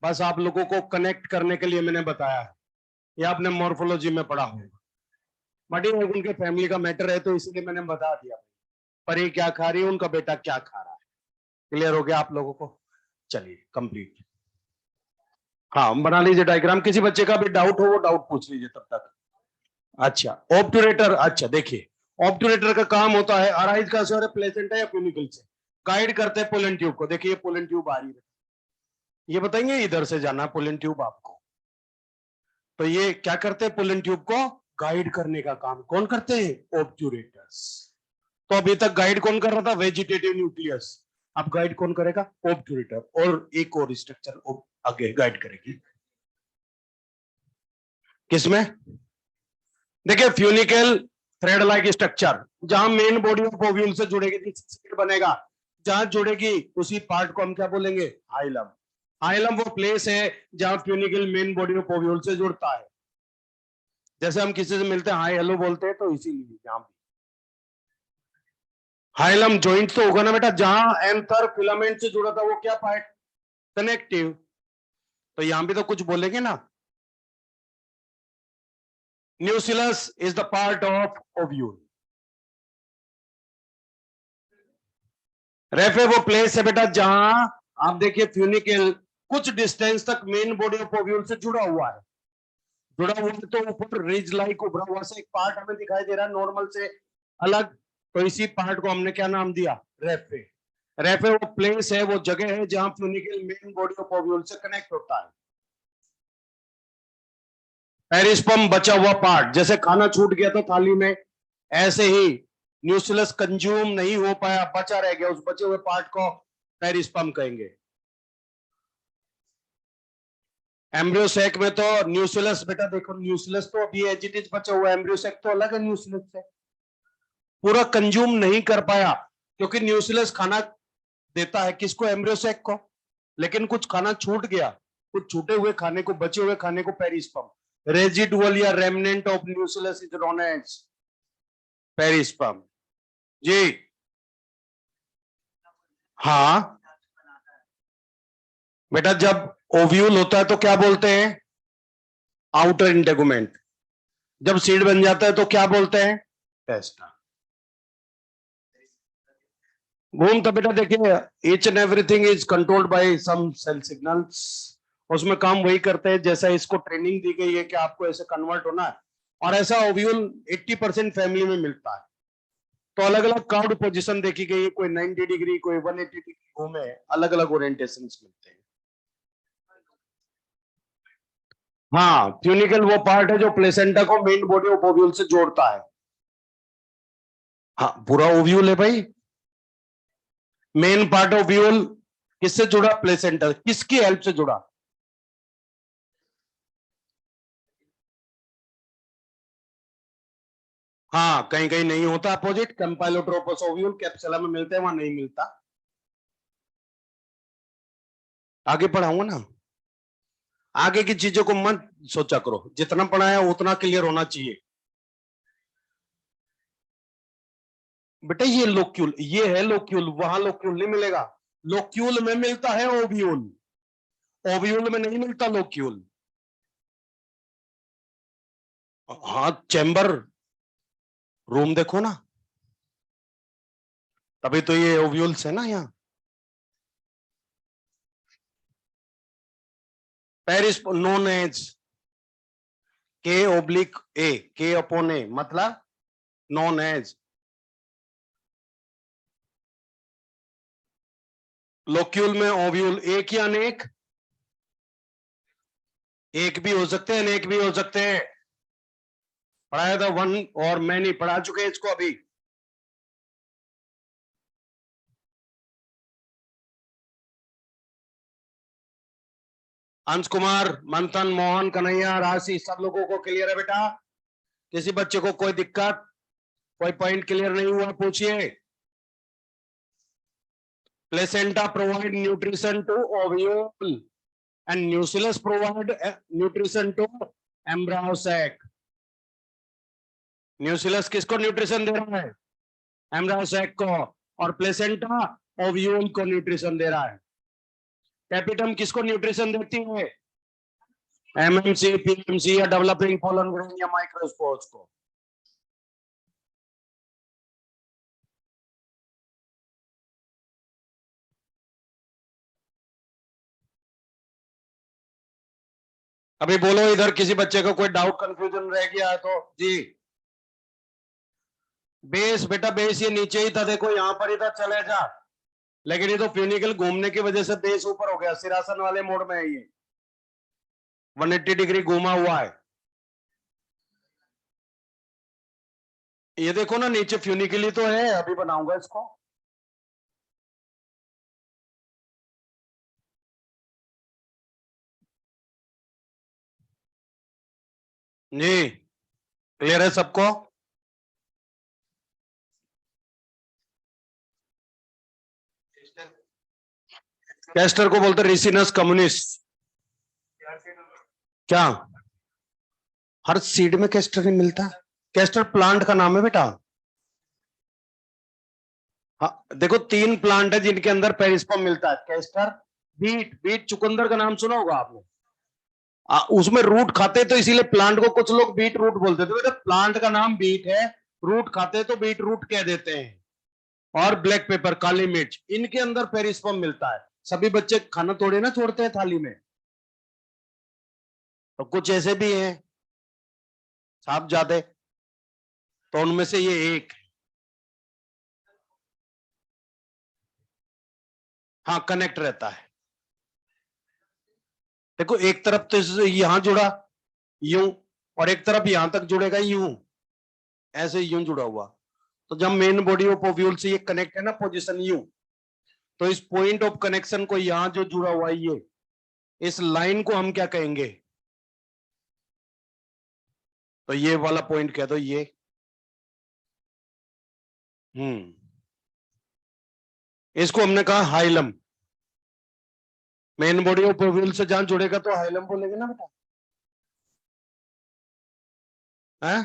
बस आप लोगों को कनेक्ट करने के लिए मैंने बताया है, ये आपने मॉर्फोलॉजी में पढ़ा होगा, बट ये उनके फैमिली का मैटर है तो इसलिए मैंने बता दिया, परी क्या खा रही है, उनका बेटा क्या खा रहा है। क्लियर हो गया आप लोगों को, चलिए कंप्लीट। हाँ बना लीजिए डायग्राम, किसी बच्चे का भी डाउट हो वो डाउट पूछ लीजिए तब तक। अच्छा ऑब्टूरेटर, अच्छा देखिए ऑब्टूरेटर का काम होता है, अराइज का से प्लेसेंटा या फ्यूनिकल से गाइड करते हैं पोलन ट्यूब को। देखिए पोलन ट्यूब आ रही है, ये बताएंगे इधर से जाना पोलन ट्यूब आपको, तो ये क्या करते हैं, पोलन ट्यूब को गाइड करने का काम कौन करते हैं, ऑब्टूरेटर्स। तो अभी तक गाइड कौन कर रहा था, वेजिटेटिव न्यूक्लियस, अब गाइड कौन करेगा, ऑब्टूरेटर, और एक और स्ट्रक्चर आगे गाइड करेगी, किसमें, देखिए फ्यूनिकल थ्रेड लाइक स्ट्रक्चर, जहां मेन बॉडी ऑफ ओव्यूल से जुड़ेगी बनेगा, जहां जुड़ेगी उसी पार्ट को हम क्या बोलेंगे, हाइलम। हाइलम वो प्लेस है जहां funicle main body of ovule से जुड़ता है। जैसे हम किसी से मिलते हैं हाय हेलो बोलते हैं, तो इसीलिए यहां भी हाइलम जॉइंट तो होगा ना बेटा, जहां एंथर फिलामेंट से जुड़ा था वो क्या पार्ट, कनेक्टिव। तो यहां भी तो कुछ बोलेंगे ना। न्यूसिलस is the part of ovule. Raphe वो प्लेस है बेटा जहां आप देखिए फ्यूनिकल कुछ डिस्टेंस तक मेन बॉडी ऑफ ओव्यूल से जुड़ा हुआ है। जुड़ा हुआ है तो ऊपर रिज लाइक उभरा हुआ से एक पार्ट हमें दिखाई दे रहा है नॉर्मल से अलग। तो इसी पार्ट को हमने क्या नाम दिया, रेफे। रेफे वो प्लेस है, वो जगह है जहां funicle main body of ovule से कनेक्ट होता है। पेरिस्पर्म बचा हुआ पार्ट, जैसे खाना छूट गया था थाली में, ऐसे ही न्यूसिलस कंज्यूम नहीं हो पाया, बचा रह गया, उस बचे हुए पार्ट को पेरिस्पर्म कहेंगे। एम्ब्रियोसेक में तो न्यूसिलस बेटा देखो, न्यूसिलस तो अभी एज इट इज बचा हुआ है, एम्ब्रियोसेक तो अलग है न्यूसिलस से। पूरा कंज्यूम नहीं कर पाया क्योंकि न्यूसिलस खाना देता है किसको, एम्ब्रियोसेक को, लेकिन कुछ खाना छूट गया, कुछ छूटे हुए खाने को, बचे हुए खाने को पेरिस्पर्म, रेजिडुअल या remnant of nucellus is known as perisperm. जी हाँ बेटा, जब ओव्यूल होता है तो क्या बोलते हैं, आउटर इंटेगुमेंट। जब सीड बन जाता है तो क्या बोलते हैं, टेस्टा। घूम तो बेटा देखिए, each and everything is controlled by some cell signals. उसमें काम वही करते हैं जैसा इसको ट्रेनिंग दी गई है कि आपको ऐसे कन्वर्ट होना है। और ऐसा ओव्यूल 80% फैमिली में मिलता है। तो अलग अलग कार्ड पोजीशन देखी गई है, कोई 90 डिग्री, कोई 180 डिग्री घूमे, अलग अलग ओरिएंटेशन मिलते हैं। हाँ, ट्यूनिकल वो पार्ट है जो प्लेसेंटा को मेन बॉडी ऑफ ओव्यूल से जोड़ता है। हाँ, पूरा ओव्यूल है भाई। मेन पार्ट ऑफ ओव्यूल किससे जुड़ा, प्लेसेंटा। किसकी हेल्प से जुड़ा, हाँ कहीं कहीं नहीं होता अपोजिट, कंपाइलोट्रोपस ओव्यूल कैप्सुला में मिलते हैं, वहां नहीं मिलता। आगे पढ़ाऊंगा ना। आगे की चीजों को मत सोचा करो, जितना पढ़ाया उतना क्लियर होना चाहिए। बेटा ये लोक्यूल, ये है लोक्यूल, वहां लोक्यूल नहीं मिलेगा। लोक्यूल में मिलता है ओव्यूल, ओव्यूल में नहीं मिलता लोक्यूल। हाँ, चैम्बर रूम देखो ना, तभी तो ये ओव्यूल्स है ना यहाँ। पेरिस नोन एज के ओब्लिक ए, के अपॉन ए मतलब नॉन एज लोक्यूल में ओव्यूल एक या अनेक, एक भी हो सकते हैं अनेक भी हो सकते हैं। पढ़ाया था वन और मैनी, पढ़ा चुके हैं इसको अभी। अंश कुमार, मंथन, मोहन, कन्हैया, राशि, सब लोगों को क्लियर है बेटा? किसी बच्चे को कोई दिक्कत, कोई पॉइंट क्लियर नहीं हुआ, पूछिए। Placenta provide nutrition to ovule and nucellus provide nutrition to embryo sac. Nucellus किसको न्यूट्रिशन दे रहा है, एम्ब्रायोसैक को। और प्लेसेंटा ओव्यूल को न्यूट्रिशन दे रहा है। कैपिटम किसको न्यूट्रिशन देती है, एमएमसी, पीएमसी या डेवलपिंग पोलन ग्रेन या माइक्रोस्पोर्स को। अभी बोलो इधर किसी बच्चे को कोई डाउट कंफ्यूजन रह गया है तो जी। बेस बेटा, बेस ये नीचे ही था, देखो यहाँ पर ही था, चले जा। लेकिन ये तो फ्यूनिकल घूमने की वजह से बेस ऊपर हो गया, सिरासन वाले मोड में है ये, 180 डिग्री घूमा हुआ है। ये देखो ना नीचे फ्यूनिकली तो है, अभी बनाऊंगा इसको। जी क्लियर है सबको? कैस्टर को बोलते रिसिनस कम्युनिस्ट। क्या हर सीड में कैस्टर नहीं मिलता? कैस्टर प्लांट का नाम है बेटा। हाँ देखो, 3 प्लांट है जिनके अंदर पेरिस्पर्म मिलता है। Castor, beat. बीट चुकंदर का नाम सुना होगा आपने। उसमें रूट खाते, तो इसीलिए प्लांट को कुछ लोग बीट रूट बोलते थे। बेटा प्लांट का नाम बीट है, रूट खाते तो बीट रूट कह देते हैं। और ब्लैक पेपर, काली मिर्च, इनके अंदर पेरिस्पर्म मिलता है। सभी बच्चे खाना थोड़े ना छोड़ते हैं थाली में, तो कुछ ऐसे भी हैं साहब जाते, तो उनमें से ये एक। हाँ कनेक्ट रहता है। देखो एक तरफ तो यहां जुड़ा यूं, और एक तरफ यहां तक जुड़ेगा यूं, ऐसे यूं जुड़ा हुआ। तो जब मेन बॉडी ऑफ ओव्यूल से ये कनेक्ट है ना, पोजीशन यूं, तो इस पॉइंट ऑफ कनेक्शन को यहां जो जुड़ा हुआ है ये, इस लाइन को हम क्या कहेंगे? तो ये वाला पॉइंट कह दो ये। इसको हमने कहा hilum. Main body of ovule से जहां जुड़ेगा तो हाइलम बोलेंगे ना बेटा, है?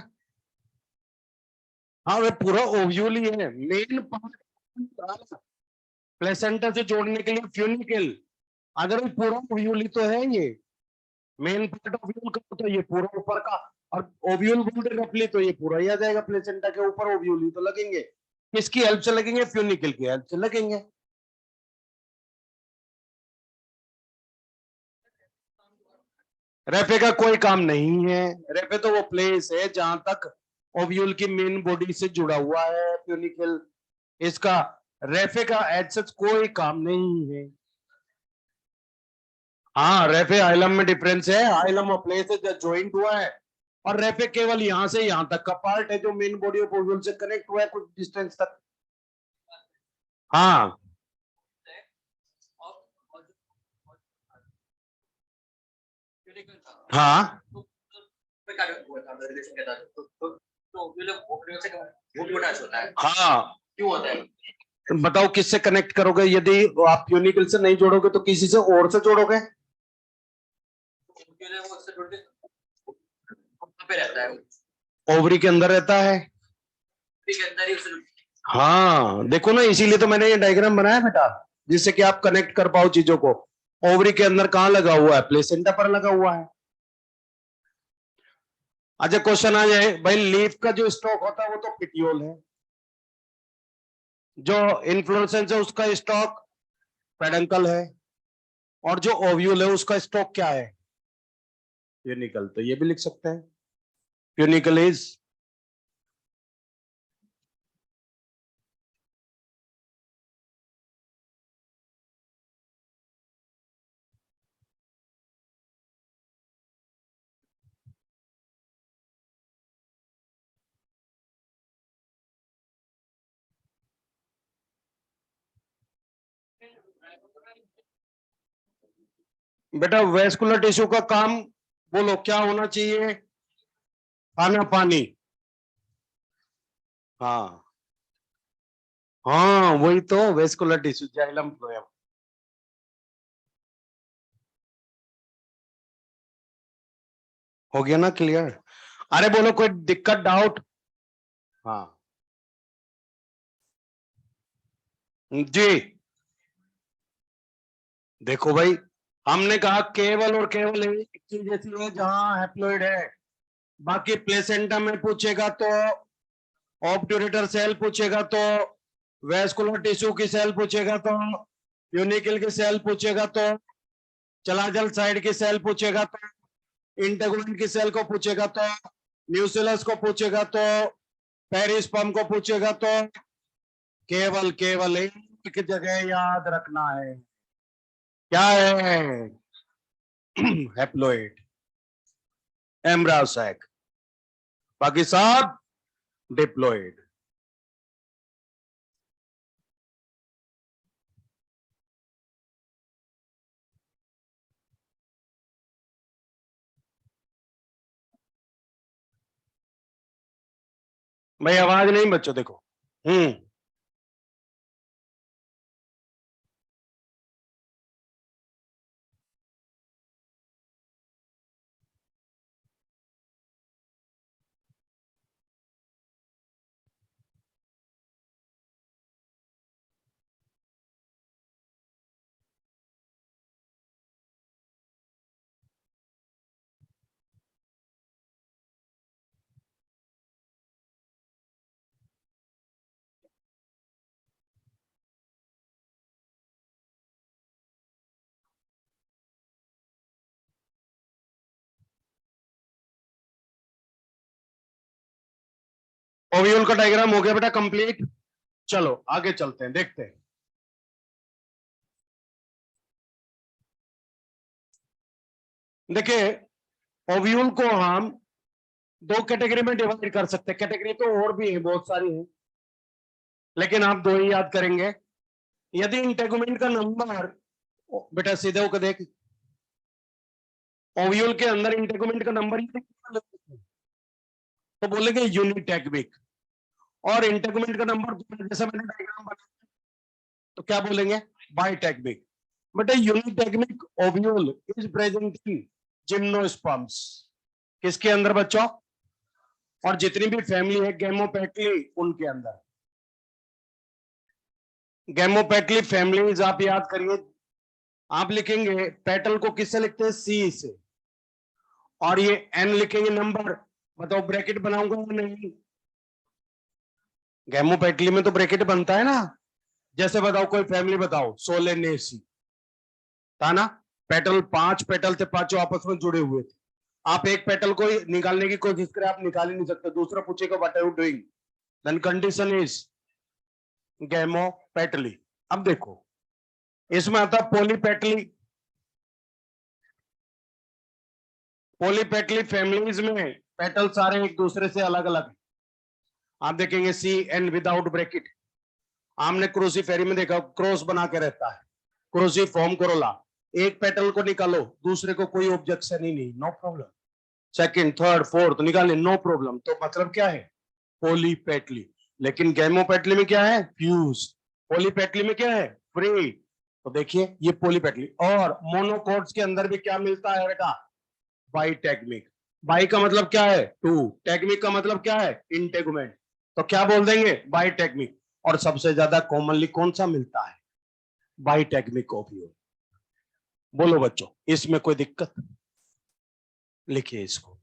हाँ वे पूरा ओव्यूल ही है, मेन पार्ट प्लेसेंटा से जोड़ने के लिए फ्यूनिकल। अगर वो पूरा ओव्यूल ही तो है ये, मेन पार्ट ओव्यूल का तो ये पूरा ऊपर का, और ओव्यूल बोलते रफली तो ये पूरा ही आ जाएगा। प्लेसेंटा के ऊपर ओव्यूल ही तो लगेंगे। किसकी हेल्प से लगेंगे? फ्यूनिकल की हेल्प से लगेंगे। रेफे का कोई काम नहीं है। रेफे तो वो प्लेस है जहां तक ओव्यूल की मेन बॉडी से जुड़ा हुआ है फ्यूनिकल। इसका रेफे का एज सच कोई काम नहीं है। हाँ रेफे आइलम में डिफरेंस है। आइलम और प्लेस है जो ज्वाइंट हुआ है, और रेफे केवल यहां से यहां तक का पार्ट है जो मेन बॉडी ऑफ ओव्यूल से कनेक्ट हुआ है कुछ डिस्टेंस तक। हाँ हाँ हाँ। क्यों होता है? बताओ किससे कनेक्ट करोगे? यदि आप यूनिकल से नहीं जोड़ोगे तो किसी से और से जोड़ोगे। पे रहता है, ओवरी के अंदर रहता है। के अंदर ही हाँ देखो ना, इसीलिए तो मैंने ये डायग्राम बनाया बेटा, जिससे कि आप कनेक्ट कर पाओ चीजों को। ओवरी के अंदर कहाँ लगा हुआ है? प्लेसेंटा पर लगा हुआ है। अच्छा क्वेश्चन आ जाए भाई, लीफ का जो स्टॉक होता है वो तो पिटियोल है, जो इन्फ्लोरेसेंस है उसका स्टॉक पेडंकल है, और जो ओव्यूल है उसका स्टॉक क्या है? यूनिकल। तो ये भी लिख सकते हैं, यूनिकल इज। बेटा वेस्कुलर टिश्यू का काम बोलो क्या होना चाहिए? खाना पानी। हाँ हाँ वही तो वेस्कुलर टिश्यू, जाइलम फ्लोएम। हो गया ना क्लियर? अरे बोलो कोई दिक्कत डाउट? हाँ जी। देखो भाई, हमने कहा केवल और केवल एक चीज ऐसी है जहां हैप्लॉइड है। बाकी प्लेसेंटा में पूछेगा तो ऑब्ट्यूरेटर सेल पूछेगा, तो वेस्कुलर टिश्यू की सेल पूछेगा, तो यूनिकल की सेल पूछेगा, तो चलाजल साइड की सेल पूछेगा, तो इंटेगुमेंट की सेल को पूछेगा, तो न्यूसिलस को पूछेगा, तो पेरिस्पर्म को पूछेगा। तो केवल केवल एक जगह याद रखना है, क्या है? Haploid, embryo sac. बाकी सब डिप्लॉइड। भाई आवाज नहीं बच्चों देखो। हम्म ओव्यूल का डायग्राम हो गया बेटा कंप्लीट। चलो आगे चलते हैं, देखते हैं। देखिए, ओव्यूल को हम दो कैटेगरी में डिवाइड कर सकते हैं। कैटेगरी तो और भी है, बहुत सारी है, लेकिन आप दो ही याद करेंगे। यदि इंटेगुमेंट का नंबर, बेटा सीधे होकर देख, ओव्यूल के अंदर इंटेगुमेंट का नंबर तो बोलेंगे यूनिटेगमिक। और इंटेगुमेंट का नंबर जैसे मैंने डायग्राम बनाया तो क्या बोलेंगे, bitegmic. But unitegmic ovule is present in gymnosperms. किसके अंदर बच्चों? और जितनी भी फैमिली है गैमोपेटली, उनके अंदर। गैमोपेटली फैमिलीज आप याद करिए। आप लिखेंगे पेटल को किससे लिखते हैं, सी से। और ये एन लिखेंगे नंबर। बताओ ब्रैकेट बनाऊंगा या नहीं? गैमोपेटली में तो ब्रैकेट बनता है ना। जैसे बताओ कोई फैमिली बताओ, सोलेनेसी था ना। पेटल, 5 पेटल थे, पांचों आपस में जुड़े हुए थे। आप एक पेटल को निकालने की कोशिश करें, आप निकाल ही नहीं सकते। दूसरा पूछेगा what are you doing, then condition is gamopetaly. अब देखो, इसमें आता पॉलीपेटली। पॉलीपेटली फैमिलीज में पेटल सारे एक दूसरे से अलग अलग। आप देखेंगे सी एन विदाउट ब्रैकेट। आमने क्रूसीफेरी में देखा, क्रॉस बना के रहता है, क्रूसीफॉर्म कोरोला। एक पेटल को निकालो, दूसरे को कोई ऑब्जेक्शन ही नहीं, no problem. Second, third, fourth निकाले, नो प्रॉब्लम। तो मतलब क्या है, पॉलीपेटली। लेकिन गैमोपेटली में क्या है, फ्यूज। पॉलीपेटली में क्या है, फ्री। तो देखिए ये पॉलीपेटली। और मोनोकोट्स के अंदर भी क्या मिलता है बेटा, बाइटेगमिक। बाई का मतलब क्या है, टू। टेगमिक का मतलब क्या है, इंटेगुमेंट। तो क्या बोल देंगे, बाइटेगमिक। और सबसे ज्यादा कॉमनली कौन सा मिलता है, बाइटेगमिक ओपियोइड। बोलो बच्चों, इसमें कोई दिक्कत? लिखिए इसको।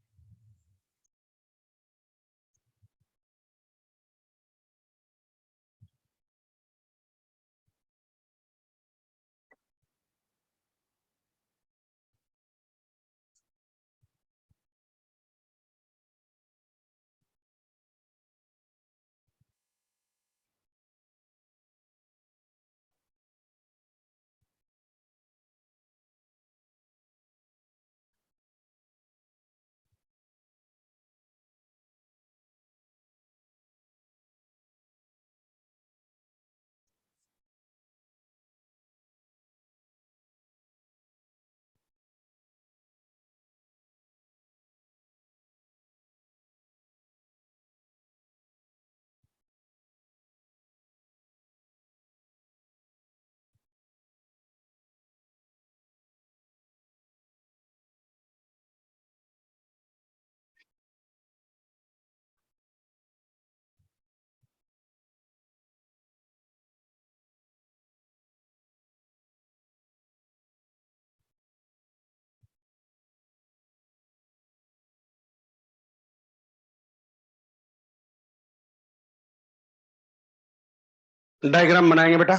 डायग्राम बनाएंगे बेटा।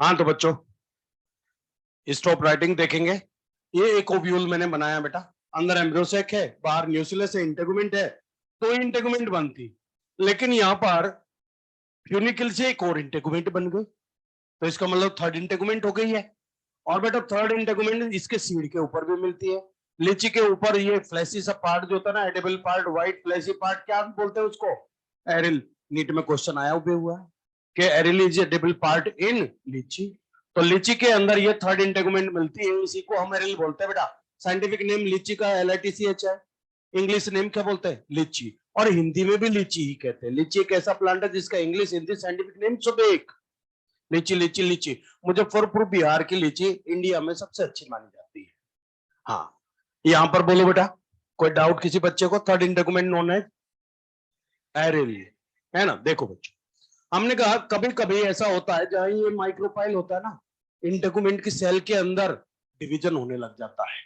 हाँ तो बच्चों स्टॉप राइटिंग देखेंगे। ये एक ओव्यूल मैंने बनाया बेटा, अंदर एम्ब्रियोसेक है, बाहर न्यूक्लियस है, इंटेगुमेंट है, तो इंटेगुमेंट बनती, लेकिन यहाँ पर फ्यूनिकल से एक और इंटेगुमेंट बन गई, तो इसका मतलब थर्ड इंटेगुमेंट हो गई है। और बेटा थर्ड इंटेगुमेंट इसके सीड के ऊपर भी मिलती है। लीची के ऊपर ये फ्लैशी सा पार्ट जो होता है ना, edible part, white fleshy part, क्या बोलते हैं उसको? एरिल। नीट में क्वेश्चन आया हुआ है कि aryl is edible part in लीची। तो लीची के अंदर ये थर्ड इंटेगुमेंट मिलती है, इसी को हम एरिल बोलते हैं बेटा। साइंटिफिक नेम लीची का LITCH है, इंग्लिश नेम क्या बोलते हैं? लीची। और हिंदी में भी लीची ही कहते हैं। लीची एक ऐसा प्लांट है जिसका इंग्लिश हिंदी साइंटिफिक नेम सुबेक। लीची लीची लीची। मुजफ्फरपुर बिहार की लीची इंडिया में सबसे अच्छी मानी जाती है। हाँ, यहां पर बोलो बेटा, कोई डाउट किसी बच्चे को? थर्ड इंटेगुमेंट नोन है एरिल, है ना? देखो बच्चों, हमने कहा कभी कभी ऐसा होता है जहां ये माइक्रोपाइल होता है ना, इंटेगुमेंट की सेल के अंदर डिवीजन होने लग जाता है,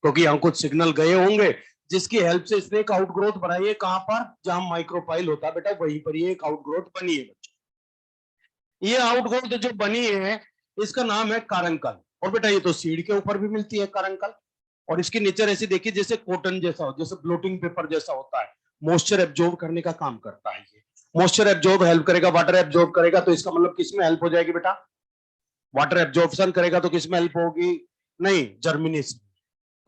क्योंकि यहाँ कुछ सिग्नल गए होंगे जिसकी हेल्प से इसने एक आउटग्रोथ बनाई है। कहां पर? जहां माइक्रोपाइल होता है बेटा, वहीं पर ये एक आउटग्रोथ बनी है बच्चों। ये आउटग्रोथ जो बनी है इसका नाम है कारंकल। और बेटा ये तो सीड के ऊपर भी मिलती है कारंकल, और इसकी नेचर ऐसी देखिए जैसे कॉटन जैसा हो, जैसे ब्लोटिंग पेपर जैसा होता है, मॉइस्चर एब्जॉर्ब करने का काम करता है। ये मॉइस्चर एब्जॉर्ब हेल्प करेगा, वाटर एब्जॉर्ब करेगा, तो इसका मतलब किसमें हेल्प हो जाएगी बेटा? वाटर एब्जॉर्प्शन करेगा तो किसमें हेल्प होगी? नहीं, जर्मिनेशन,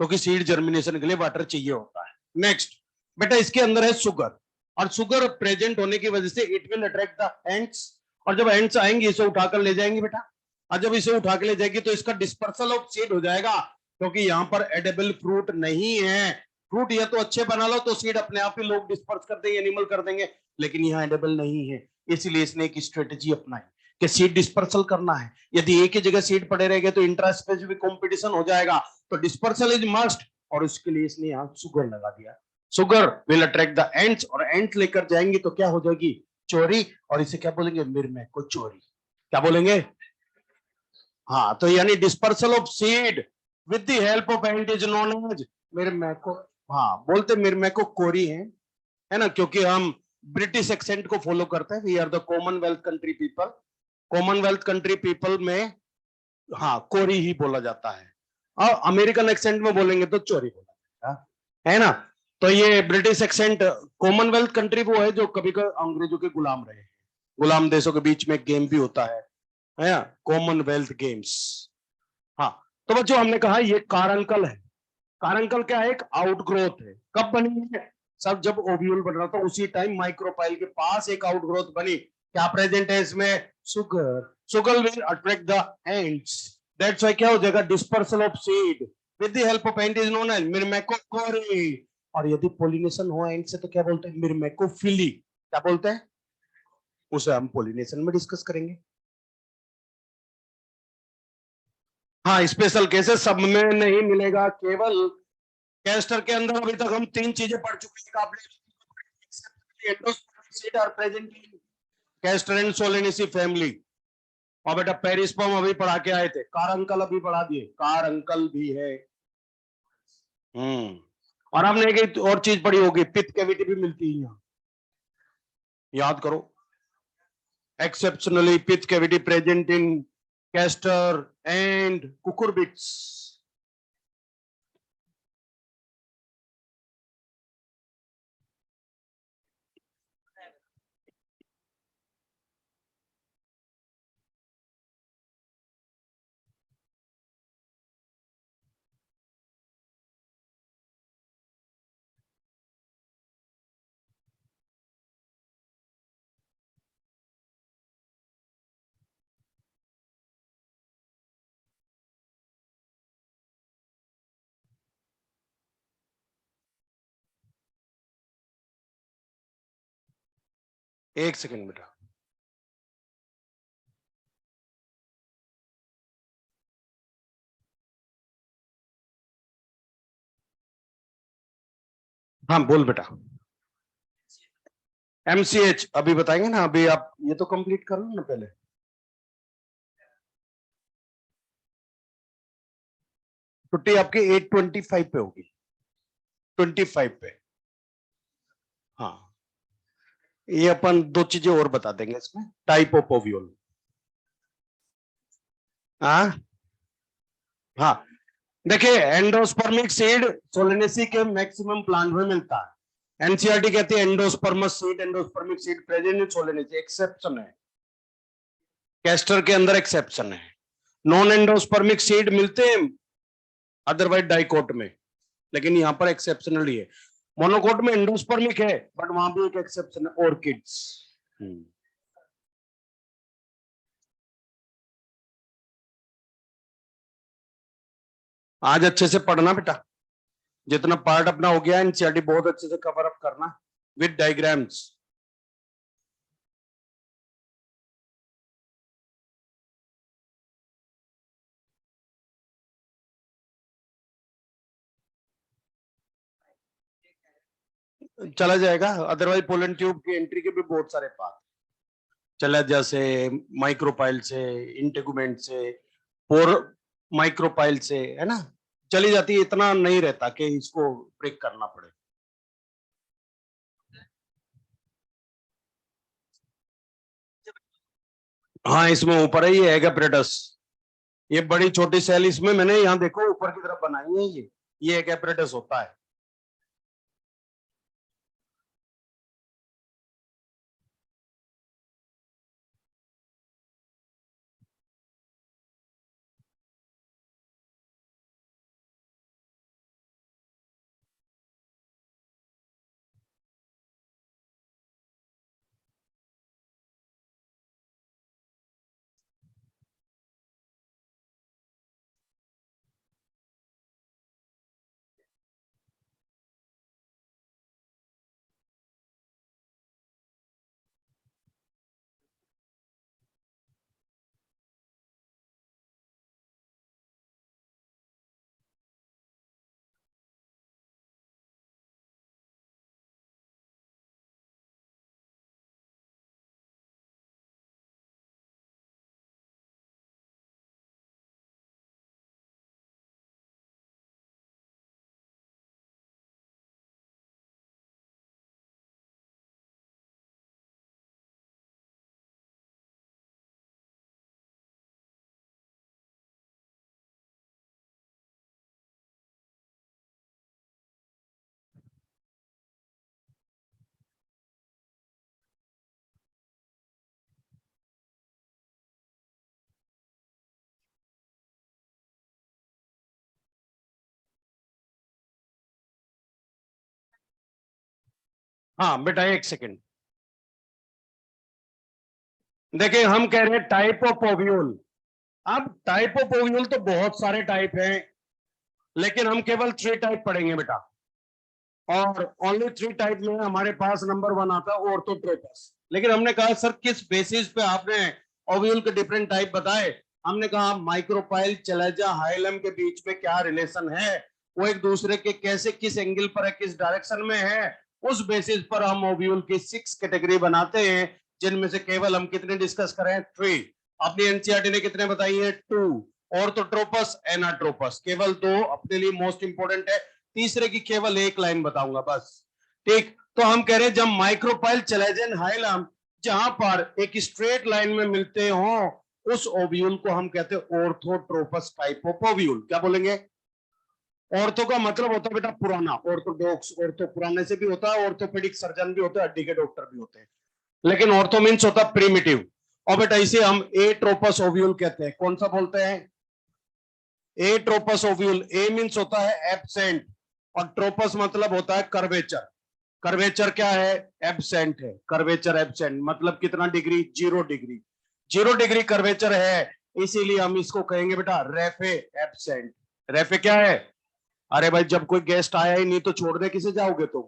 क्योंकि सीड जर्मिनेशन के लिए वाटर चाहिए होता है। नेक्स्ट बेटा, इसके अंदर है शुगर, और शुगर प्रेजेंट होने की वजह से it will attract the ants, और जब एंट्स आएंगी इसे उठाकर ले जाएंगी बेटा, और जब इसे उठा के ले जाएगी तो इसका डिस्पर्सल ऑफ सीड हो जाएगा, क्योंकि यहाँ पर एडेबल फ्रूट नहीं है। फ्रूट या तो अच्छे बना लो तो सीड अपने आप ही लोग डिस्पर्स कर देंगे, एनिमल कर देंगे, लेकिन यहाँ एडेबल नहीं है, इसलिए इसने एक स्ट्रेटेजी अपनाई कि सीड डिस्पर्सल करना है। यदि एक ही जगह सीड पड़े रहेंगे तो इंट्रा स्पेसिफिक कॉम्पिटिशन हो जाएगा, तो डिस्पर्सल इज मस्ट, और उसके लिए इसने यहाँ शुगर लगा दिया। Sugar will attract the ants, और एंट्स लेकर जाएंगी तो क्या हो जाएगी? चोरी, और इसे क्या बोलेंगे? मिरमैको चोरी। क्या बोलेंगे? हाँ, तो यानी dispersal of seed with the help of ant is known as myrmeco. हाँ, बोलते मिरमैको कोरी है ना, क्योंकि हम ब्रिटिश एक्सेंट को फॉलो करते हैं। We are the Commonwealth country people, Commonwealth country people में हाँ कोरी ही बोला जाता है, और अमेरिकन एक्सेंट में बोलेंगे तो चोरी बोला जाता है ना। तो ये ब्रिटिश एक्सेंट, कॉमनवेल्थ कंट्री वो है जो कभी कभी अंग्रेजों के गुलाम रहे, गुलाम देशों के बीच में गेम भी होता है ना, कॉमनवेल्थ गेम्स। हाँ, तो बच्चों हमने कहा ये कारंकल है। कारंकल क्या है? एक आउटग्रोथ है। कब बनी है? सब जब ओव्यूल बन रहा था उसी टाइम माइक्रोपाइल के पास एक आउटग्रोथ बनी। क्या प्रेजेंट है इसमें? Sugar. Sugar will attract the ants, that's why क्या हो जाएगा? Dispersal of seed with the help of ant is known as myrmecochory. और यदि पोलिनेशन हो एंट से तो क्या बोलते हैं? मिरमैकोफिली। क्या बोलते हैं? उसे हम पोलिनेशन में डिस्कस करेंगे। हाँ, स्पेशल केसेस सब में नहीं मिलेगा, केवल कैस्टर के अंदर अभी तक हम तीन चीजें पढ़ चुके हैं। Endosperm are present in castor and Solanaceae family. और बेटा पेरिस्पर्म अभी पढ़ा के आए थे, कारंकल अभी पढ़ा दिए, कारंकल भी है। और हमने एक और चीज पढ़ी होगी, पिथ कैविटी भी मिलती है यहाँ, याद करो। Exceptionally pith cavity present in castor and cucurbits. एक सेकंड बेटा, हाँ बोल बेटा। MCH अभी बताएंगे ना, अभी आप ये तो कंप्लीट कर लो ना पहले। छुट्टी आपकी 8:25 पे होगी, 25 पे। हाँ, ये अपन दो चीजें और बता देंगे इसमें, टाइप ऑफ ओव्यूल। हाँ हाँ, देखिए एंडोस्पर्मिक सीड सोलेनेसी के मैक्सिमम प्लांट में मिलता है। एनसीईआरटी कहती है endosperms seed, endospermic seed present in Solanaceae, exception है, कैस्टर के अंदर एक्सेप्शन है। नॉन एंडोस्पर्मिक सीड मिलते हैं अदरवाइज डाइकोट में, लेकिन यहां पर एक्सेप्शनली है। मोनोकोट में एंडोस्पर्मिक है बट वहां भी एक एक्सेप्शन है, ऑर्किड्स। आज अच्छे से पढ़ना बेटा, जितना पार्ट अपना हो गया एनसीईआरटी बहुत अच्छे से कवर अप करना विद डायग्राम्स। चला जाएगा, अदरवाइज पोलन ट्यूब की एंट्री के भी बहुत सारे पार्ट, चला जैसे माइक्रोपाइल से, इंटेगुमेंट से, पोर माइक्रोपाइल से, है ना, चली जाती है, इतना नहीं रहता कि इसको ब्रेक करना पड़े। हाँ इसमें ऊपर है ये एगेप्रेटस, ये बड़ी छोटी सेल इसमें मैंने यहाँ देखो ऊपर की तरफ बनाई है, ये एगेप्रेटस होता है। हाँ बेटा एक सेकेंड, देखिए हम कह रहे हैं टाइप ऑफ ओव्यूल। अब टाइप ऑफ ओव्यूल तो बहुत सारे टाइप हैं, लेकिन हम केवल 3 टाइप पढ़ेंगे बेटा, और ओनली 3 टाइप में हमारे पास नंबर 1 आता है ऑर्थोट्रोपस। लेकिन हमने कहा सर किस बेसिस पे आपने ओव्यूल के डिफरेंट टाइप बताए, हमने कहा माइक्रोपाइल चलेजा हाइलम के बीच में क्या रिलेशन है, वो एक दूसरे के कैसे किस एंगल पर है, किस डायरेक्शन में है, उस बेसिस पर हम ओव्यूल की 6 कैटेगरी बनाते हैं, जिनमें से केवल हम कितने डिस्कस करें 3। अपनी एनसीईआरटी ने कितने बताई है 2, ऑर्थोट्रोपस एनाट्रोपस केवल 2 अपने लिए मोस्ट इंपोर्टेंट है, तीसरे की केवल एक लाइन बताऊंगा बस। ठीक, तो हम कह रहे हैं जब माइक्रोपाइल चलेजन हाइलम जहां पर एक स्ट्रेट लाइन में मिलते हो उस ओव्यूल को हम कहते हैं ऑर्थोट्रोपस टाइप ऑफ ओव्यूल। क्या बोलेंगे? ऑर्थो का मतलब होता है बेटा पुराना, ऑर्थोडॉक्स, ऑर्थो पुराने से भी होता है, ऑर्थोपेडिक सर्जन भी होते हैं, हड्डी के डॉक्टर भी होते हैं, लेकिन ऑर्थो मीन्स होता है प्रिमिटिव। और बेटा इसे हम ए ट्रोपस ओव्यूल कहते हैं। कौन सा बोलते हैं? ए ट्रोपस ओव्यूल। ए मीन्स होता है एब्सेंट और ट्रोपस मतलब होता है कर्वेचर। कर्वेचर क्या है? एब्सेंट है। कर्वेचर एब्सेंट मतलब कितना डिग्री? 0 डिग्री। 0 डिग्री कर्वेचर है, इसीलिए हम इसको कहेंगे बेटा रेफे एब्सेंट। रेफे क्या है? अरे भाई जब कोई गेस्ट आया ही नहीं तो छोड़ दे किसे जाओगे तुम,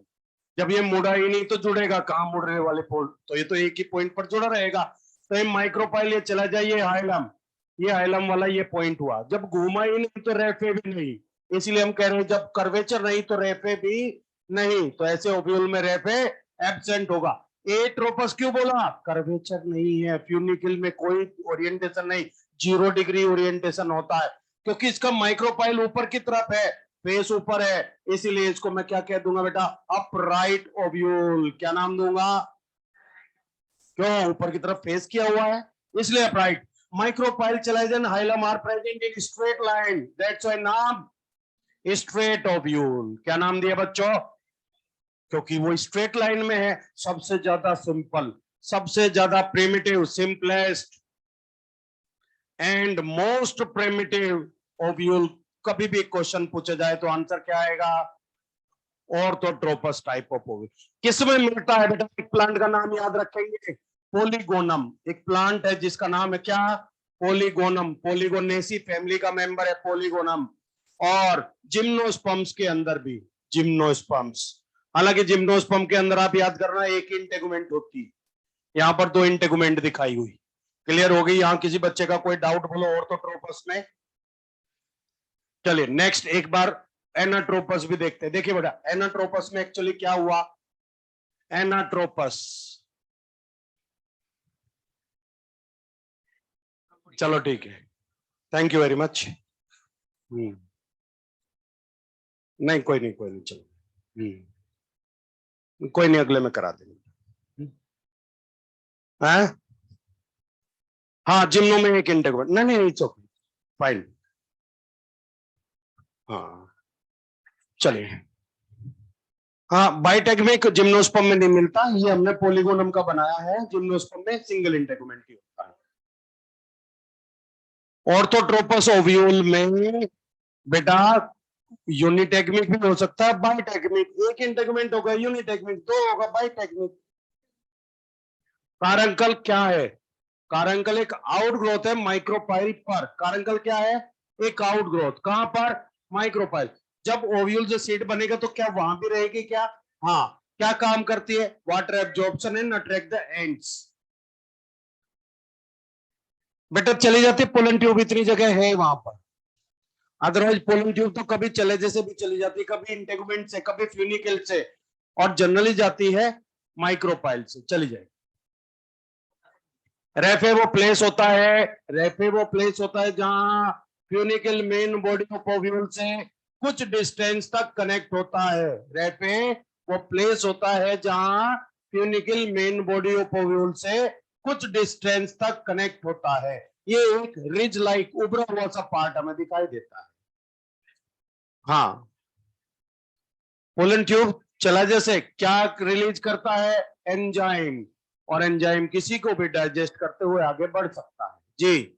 जब ये मुड़ा ही नहीं तो जुड़ेगा कहां मुड़ने वाले पॉइंट, तो ये तो एक ही पॉइंट पर जुड़ा रहेगा। तो ये माइक्रोपाइल ये चला जाइए हाइलम, ये हाइलम वाला ये पॉइंट हुआ, जब घूमा ही नहीं तो रेफे भी नहीं, इसलिए हम कह रहे हैं जब कर्वेचर नहीं तो रेफे भी नहीं, तो ऐसे ओब्यूल में रेफे एब्सेंट होगा। ए ट्रोपस क्यों बोला? कर्वेचर नहीं है, फ्यूनिकल में कोई ओरिएंटेशन नहीं, 0 डिग्री ओरिएंटेशन होता है, क्योंकि इसका माइक्रोपाइल ऊपर की तरफ है, फेस ऊपर है, इसीलिए इसको मैं क्या कह दूंगा बेटा? Upright ovule. क्या नाम दूंगा? क्यों? ऊपर की तरफ फेस किया हुआ है इसलिए upright. Micropyle chalice and hilum are present in straight line. That's why नाम straight ovule. क्या नाम दिया बच्चों? क्योंकि वो स्ट्रेट लाइन में है, सबसे ज्यादा सिंपल, सबसे ज्यादा primitive, simplest and most primitive ovule. कभी भी क्वेश्चन पूछा जाए तो आंसर क्या आएगा? Orthotropous type of ovule. किसमें मिलता है बेटा? एक प्लांट का नाम याद रखेंगे, पोलीगोनम। एक प्लांट है जिसका नाम है क्या? पोलीगोनम। पोलीगोनेसी फैमिली का मेंबर है पोलीगोनम। और जिम्नोस्पर्म्स के अंदर भी, जिम्नोस्पर्म्स। हालांकि जिम्नोस्पर्म के अंदर आप याद करना एक ही इंटेगुमेंट होती है, यहां पर दो इंटेगुमेंट दिखाई हुई। क्लियर हो गई? यहां किसी बच्चे का कोई डाउट बोलो ऑर्थोट्रोपस में? चलिए नेक्स्ट एक बार एनाट्रोपस भी देखते हैं। देखिए बेटा, एनाट्रोपस में एक्चुअली क्या हुआ? एनाट्रोपस, चलो ठीक है, थैंक यू वेरी मच। नहीं कोई नहीं, कोई नहीं, चलो कोई नहीं, अगले में करा देंगे। हाँ हाँ, जिम्नो में एक इंटेगुमेंट, नहीं नहीं इट्स ओके, फाइन। हाँ चलिए, हाँ बाइटेगमिक जिम्नोस्पर्म में नहीं मिलता, ये हमने पोलीगोनम का बनाया है। जिम्नोस्पर्म में सिंगल इंटेगुमेंट ही होता है। ऑर्थोट्रोपस ओव्यूल में बेटा यूनिटेगमिक भी हो सकता है, बाइटेगमिक। एक इंटेगुमेंट होगा यूनिटेगमिक, दो होगा बाइटेगमिक। कारंकल क्या है? कारंकल एक आउटग्रोथ है माइक्रोपाइल पर। कारंकल क्या है? एक आउटग्रोथ। कहां पर? माइक्रोपाइल। जब ओव्यूल से सीड बनेगा तो क्या वहां भी रहेगी क्या? हाँ। क्या काम करती है? Water absorption and attract the ends. बेटा चली जाती है पोलन ट्यूब, इतनी जगह है वहां पर। अदरवाइज पोलन ट्यूब तो कभी चले जैसे भी चली जाती है, कभी इंटेगुमेंट से, कभी फ्यूनिकल से, और जनरली जाती है माइक्रोपाइल से, चली जाएगी। रेफे वो प्लेस होता है, रेफे वो प्लेस होता है जहां funicle main body of ovule से कुछ डिस्टेंस तक कनेक्ट होता है। रेफे वो प्लेस होता है जहां funicle main body of ovule से कुछ डिस्टेंस तक कनेक्ट होता है। ये एक रिज लाइक उभरा हुआ सा पार्ट हमें दिखाई देता है। हाँ, पोलन ट्यूब चला जैसे क्या रिलीज करता है? एंजाइम। और एंजाइम किसी को भी डाइजेस्ट करते हुए आगे बढ़ सकता है जी।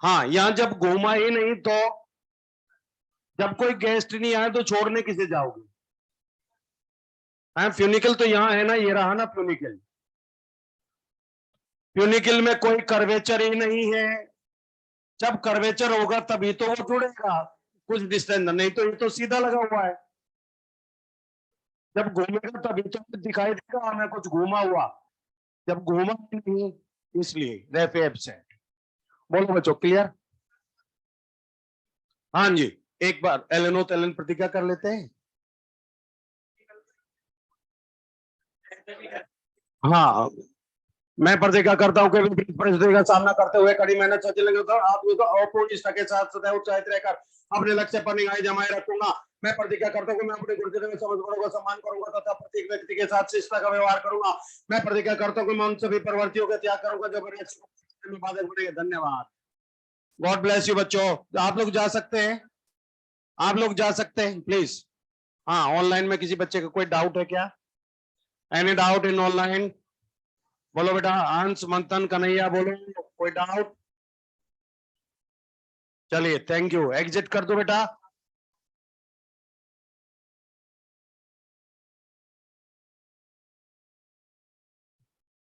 हाँ, यहां जब घूमा ही नहीं तो, जब कोई गेस्ट नहीं आए तो छोड़ने किसे जाओगे? हाँ, फ्यूनिकल तो यहाँ है ना, ये रहा ना फ्यूनिकल। फ्यूनिकल में कोई कर्वेचर ही नहीं है। जब कर्वेचर होगा तभी तो वो जुड़ेगा कुछ डिस्टेंस, नहीं तो ये तो सीधा लगा हुआ है। जब घूमेगा तभी तो दिखाई देगा हमें कुछ घूमा हुआ, जब घूमा नहीं, इसलिए रेफे एब्सेंट। बोलो बच्चों, क्लियर? हाँ जी, एक बार एलेनो तेलन प्रतिज्ञा कर लेते हैं। हाँ, मैं प्रतिज्ञा करता हूँ कि विपरीत परिस्थिति का सामना करते हुए कड़ी मेहनत से चलेंगे तो आत्मनिष्ठा निष्ठा के साथ सदैव उत्साहित रहकर अपने लक्ष्य पर निगाहें जमाए रखूंगा। मैं प्रतिज्ञा करता हूँ कि मैं अपने गुरुजनों के समझ बड़ों का सम्मान करूंगा तथा प्रत्येक व्यक्ति के साथ शिष्टता का व्यवहार करूंगा। मैं प्रतिज्ञा करता हूँ कि मैं उन सभी प्रवृत्तियों का त्याग करूंगा जो मेरे बाधक बनेंगे। धन्यवाद। गॉड ब्लेस यू बच्चों। आप लोग जा सकते हैं, आप लोग जा सकते हैं प्लीज। हाँ, ऑनलाइन में किसी बच्चे का कोई डाउट है क्या? Any doubt in online? बोलो बेटा, अंश मंथन कन्हैया, बोलो कोई डाउट? चलिए थैंक यू, एग्जिट कर दो बेटा।